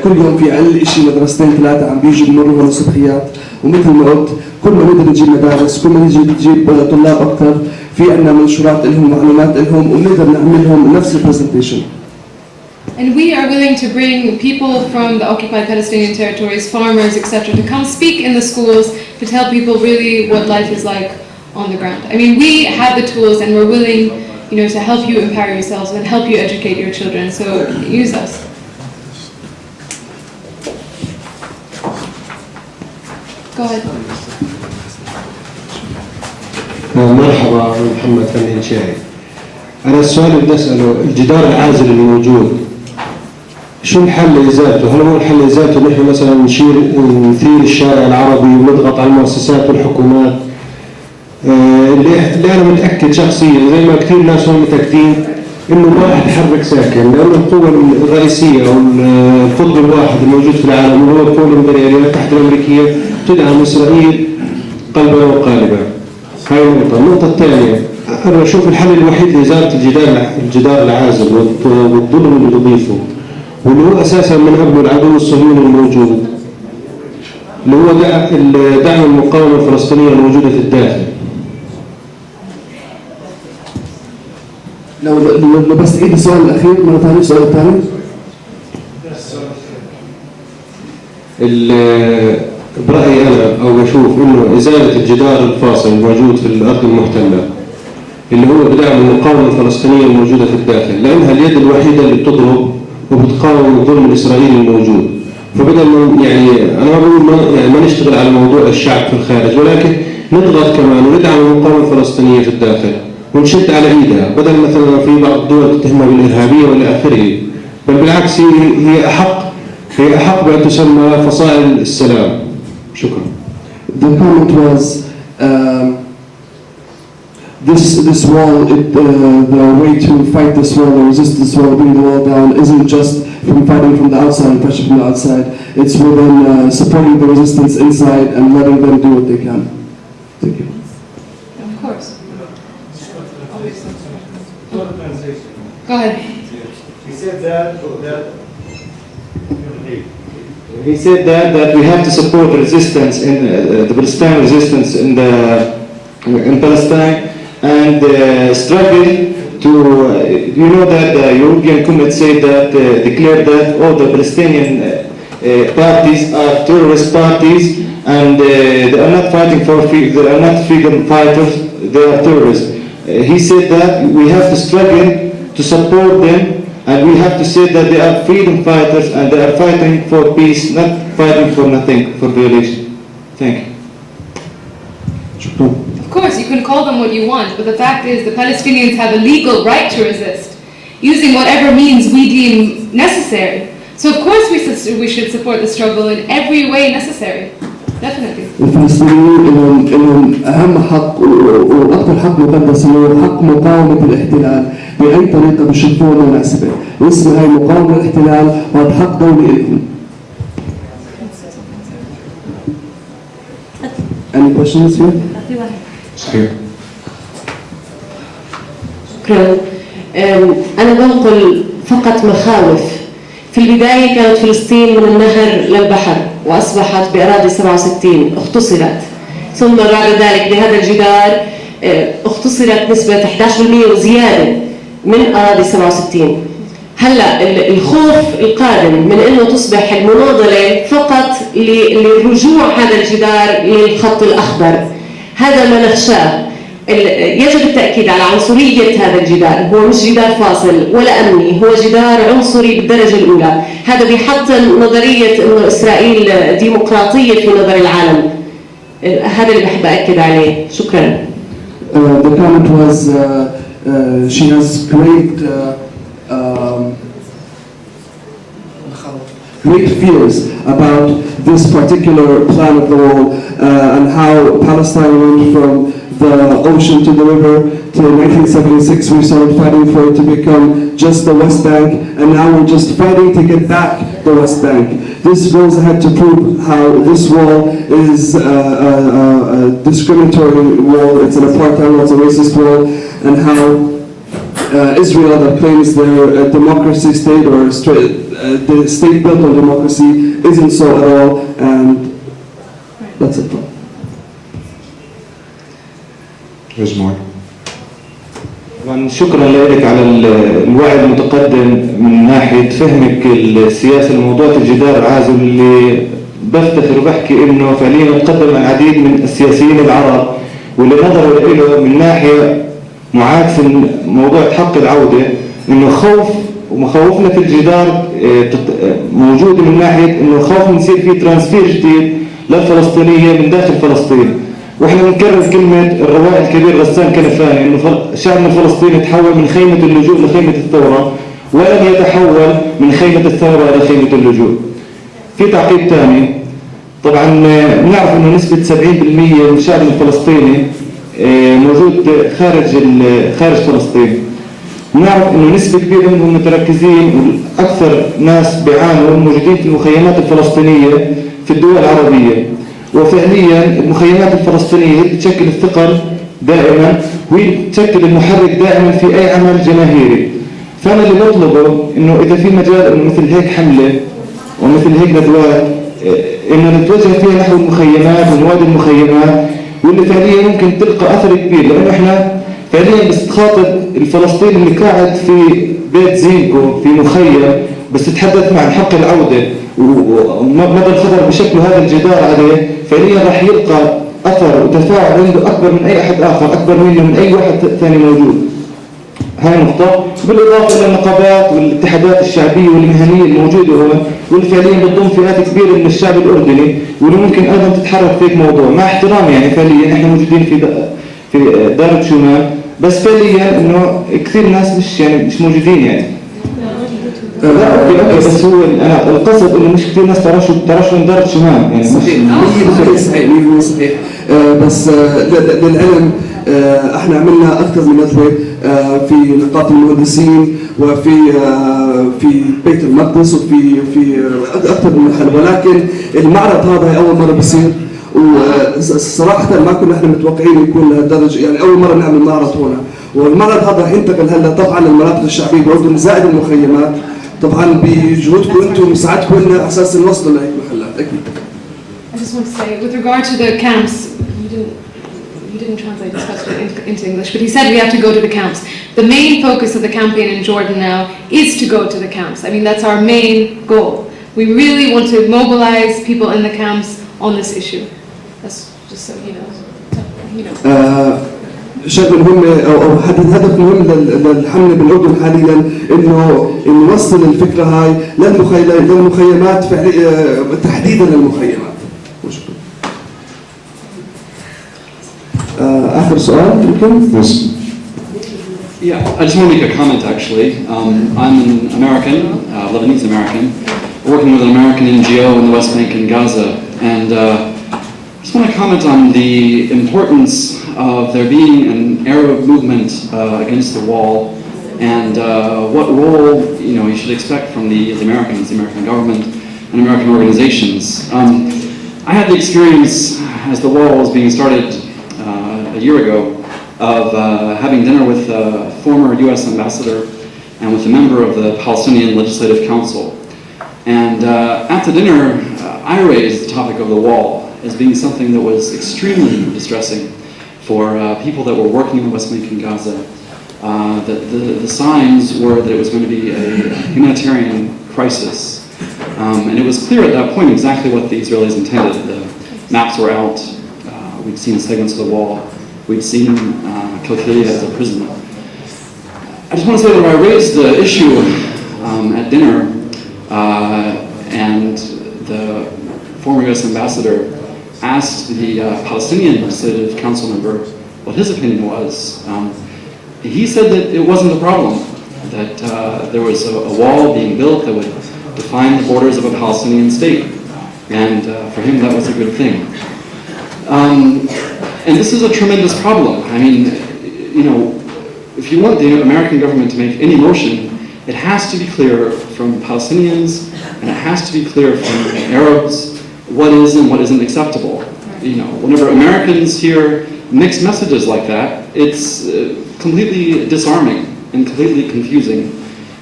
كل يوم في اقل شيء مدرستين ثلاثة عم بيجوا بمروا هون الصبحيات، ومثل ما قلت كل ما نقدر نجيب مدارس كل ما نجيب طلاب اكثر في عندنا منشورات لهم معلومات لهم وبنقدر نعمل لهم نفس البرزنتيشن. And we are willing to bring people from the occupied Palestinian territories, farmers, etc., to come speak in the schools to tell people really what life is like on the ground. I mean, we have the tools and we're willing, to help you empower yourselves and help you educate your children. So use us. Go ahead. مرحبا محمد فنان شاعر. أنا السؤال اللي بدي أسأله الجدار العازل الموجود شو الحل لإزالته؟ هل هو الحل لإزالته نحن مثلا نثير الشارع العربي ونضغط على المؤسسات والحكومات؟ اللي أنا متأكد شخصيا زي ما كثير ناس هم متأكدين إنه ما راح يتحرك ساكن، لأنه القوة الرئيسية أو القطب الواحد الموجود في العالم وهو القوة الإمبريالية تحت الأمريكية تدعم إسرائيل قلبا وقالبا. هاي النقطة. النقطة الثانية أنا أشوف الحل الوحيد لإزالة الجدار العازل والظلم اللي تضيفه واللي هو أساسا من قبل العدو الصهيوني الموجود اللي هو دعم المقاومة الفلسطينية الموجودة في الداخل. لو بس عيد السؤال الأخير مرة ثانية، السؤال الثاني. برأيي أنا أو بشوف إنه إزالة الجدار الفاصل الموجود في الأرض المحتلة اللي هو بدعم المقاومة الفلسطينية الموجودة في الداخل، لأنها اليد الوحيدة اللي بتضرب وبتقاوم الظلم الإسرائيلي الموجود. فبدل ما أنا ما بقول ما نشتغل على موضوع الشعب في الخارج، ولكن نضغط كمان وندعم المقاومة الفلسطينية في الداخل ونشد على إيدها، بدل مثلا في بعض الدول تتهمها بالإرهابية ولا آخره، بل بالعكس هي أحق بأن تسمى فصائل السلام. شكرا. The comment was this wall, the way to fight this wall, or resist this wall, bring the wall down, isn't just from fighting from the outside and pressure from the outside. It's within supporting the resistance inside and letting them do what they can. Thank you. Of course. Go ahead. He said that we have to support the resistance in the Palestinian resistance in Palestine and struggle to you know that the European Committee said that declared that all the Palestinian parties are terrorist parties and they are not fighting for they are not freedom fighters, they are terrorists. He said that we have to struggle to support them. And we have to say that they are freedom fighters and they are fighting for peace, not fighting for nothing, for violation. Thank you. Of course, you can call them what you want, but the fact is the Palestinians have a legal right to resist, using whatever means we deem necessary. So of course we should support the struggle in every way necessary. Definitely. الفلسطينيين لهم أهم حق وأكثر حق مقدس اللي هو حق مقاومة الاحتلال بأي طريقة بشوفوها مناسبة، واسم هاي مقاومة الاحتلال وهذا حق دولي لهم. Any questions here? صحيح. شكرا. أنا بنقل فقط مخاوف. في البداية كانت فلسطين من النهر للبحر وأصبحت بأراضي 67 اختصرت، ثم بعد ذلك بهذا الجدار اختصرت نسبة 11% وزيادة من أراضي 67. هلا الخوف القادم من أنه تصبح المناضلة فقط لرجوع هذا الجدار للخط الأخضر، هذا ما نخشاه. يجب التأكيد على عنصرية هذا الجدار، هو مش جدار فاصل ولا أمني، هو جدار عنصري بالدرجة الأولى. هذا بيحطم نظرية أنه إسرائيل ديمقراطية في نظر العالم، هذا اللي بحب أكد عليه. شكرا. The comment was she has great fears about this particular plan of the wall and how Palestine went from the ocean to the river. To 1976 we started fighting for it to become just the West Bank, and now we're just fighting to get back the West Bank. This goes ahead to prove how this wall is a discriminatory wall, it's an apartheid wall, it's a racist wall, and how Israel that claims they're a democracy state or the state built on democracy isn't so at all, and that's it. There's more. شكرا لك على الوعي المتقدم من ناحية فهمك السياسة لموضوع الجدار العازل اللي بفتخر وبحكي انه فعليا تقدم العديد من السياسيين العرب واللي نظروا له من ناحية معاكسة موضوع حق العودة، انه خوف ومخاوفنا في الجدار موجودة من ناحية انه خوف من يصير في ترانسفير جديد للفلسطينية من داخل فلسطين. واحنا بنكرر كلمة الروائي الكبير غسان كنفاني انه شعبنا الفلسطيني تحول من خيمة اللجوء لخيمة الثورة، ولن يتحول من خيمة الثورة إلى خيمة اللجوء. في تعقيب ثاني، طبعا بنعرف انه نسبة 70% من الشعب الفلسطيني موجود خارج فلسطين. نعرف انه نسبة كبيرة منهم متركزين، واكثر ناس بيعانوا موجودين في المخيمات الفلسطينية في الدول العربية. وفعليا المخيمات الفلسطينية هي بتشكل الثقل دائما، وهي بتشكل المحرك دائما في اي عمل جماهيري. فانا اللي بطلبه انه اذا في مجال انه مثل هيك حملة ومثل هيك ندوات انه نتوجه فيها نحو المخيمات ونوادي المخيمات، واللي فعليا ممكن تلقى اثر كبير، لانه احنا فعليا بس تخاطب الفلسطيني اللي قاعد في بيت زينكو في مخيم، بس تتحدث مع حق العودة ومدى الخطر بشكل هذا الجدار عليه، فعليا راح يلقى اثر وتفاعل عنده اكبر من اي احد اخر، اكبر منه من اي واحد ثاني موجود. هاي نقطة، بالإضافة إلى النقابات والاتحادات الشعبية والمهنية الموجودة هون، واللي فعليا بتضم فئات كبيرة من الشعب الأردني، واللي ممكن أيضا تتحرك في هيك موضوع. مع احترامي يعني فعليا إحنا موجودين في دارة شمال، بس فعليا إنه كثير ناس مش موجودين يعني. لا أوكي بس هو أنا القصد إنه مش كثير ناس ترشوا من دارة شمال يعني. صحيح 100% صحيح. بس للعلم احنا عملنا اكثر من ندوه في نقابه المهندسين وفي بيت المقدس وفي اكثر من محل، ولكن المعرض هذا اول مره بيصير، وصراحه ما كنا احنا متوقعين يكون لهالدرجه، يعني اول مره نعمل معرض هنا. والمعرض هذا انتقل هلا طبعا للمناطق الشعبيه بالاردن زائد المخيمات، طبعا بجهودكم انتم ومساعدتكم لنا على اساس نوصل لهيك محلات اكيد. I just want to say, with regard to the camps, you didn't translate his question into English, but he said we have to go to the camps. The main focus of the campaign in Jordan now is to go to the camps. I mean, that's our main goal. We really want to mobilize people in the camps on this issue. That's just so he knows. شغله مهم او هدف مهم للحمله بالاردن حاليا انه نوصل الفكره هاي للمخيمات تحديدا للمخيمات. آخر سؤال يمكن؟ Yeah, I just want to make a comment actually. I'm an American, Lebanese American, working with an American NGO in the West Bank and Gaza, and I just want to comment on the importance of there being an Arab movement against the wall, and what role you should expect from the Americans, the American government, and American organizations. I had the experience as the wall was being started a year ago of having dinner with a former U.S. ambassador and with a member of the Palestinian Legislative Council. And at the dinner, I raised the topic of the wall as being something that was extremely distressing for people that were working in the West Bank and Gaza. The signs were that it was going to be a humanitarian crisis. And it was clear at that point exactly what the Israelis intended. The maps were out. We'd seen segments of the wall. We'd seen Kilkilia as a prison. I just want to say that when I raised the issue at dinner, and the former U.S. ambassador asked the Palestinian Legislative Council member what his opinion was, he said that it wasn't a problem, that there was a wall being built that would define the borders of a Palestinian state, and for him that was a good thing. And this is a tremendous problem. I mean, if you want the American government to make any motion, it has to be clear from Palestinians and it has to be clear from Arabs what is and what isn't acceptable. Whenever Americans hear mixed messages like that, it's completely disarming and completely confusing.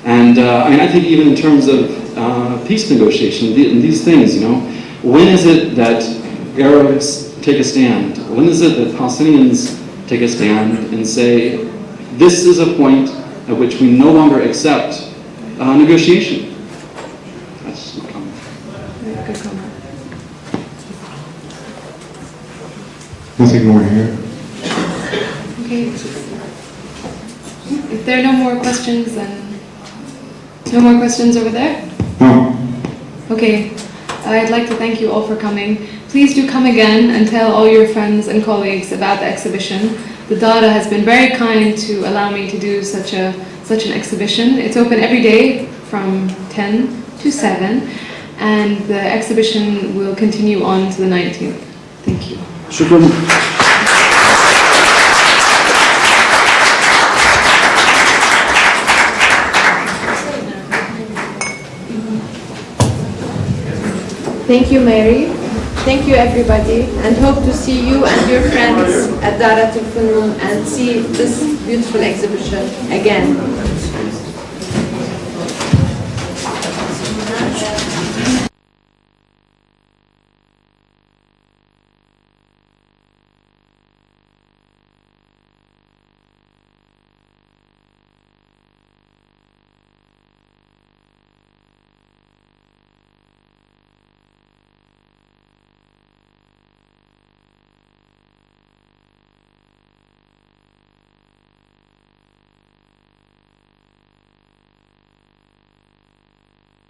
And I think even in terms of peace negotiation, these things, when is it that Arabs take a stand? When is it that Palestinians take a stand and say, this is a point at which we no longer accept negotiation? That's my comment. Good comment. Nothing more here. Okay. If there are no more questions, then no more questions over there? No. Okay. I'd like to thank you all for coming. Please do come again and tell all your friends and colleagues about the exhibition. The Darat has been very kind to allow me to do such an exhibition. It's open every day from 10 to 7, and the exhibition will continue on to the 19th. Thank you. شكرا. Thank you, Mary. Thank you, everybody, and hope to see you and your friends at Darat Funun and see this beautiful exhibition again.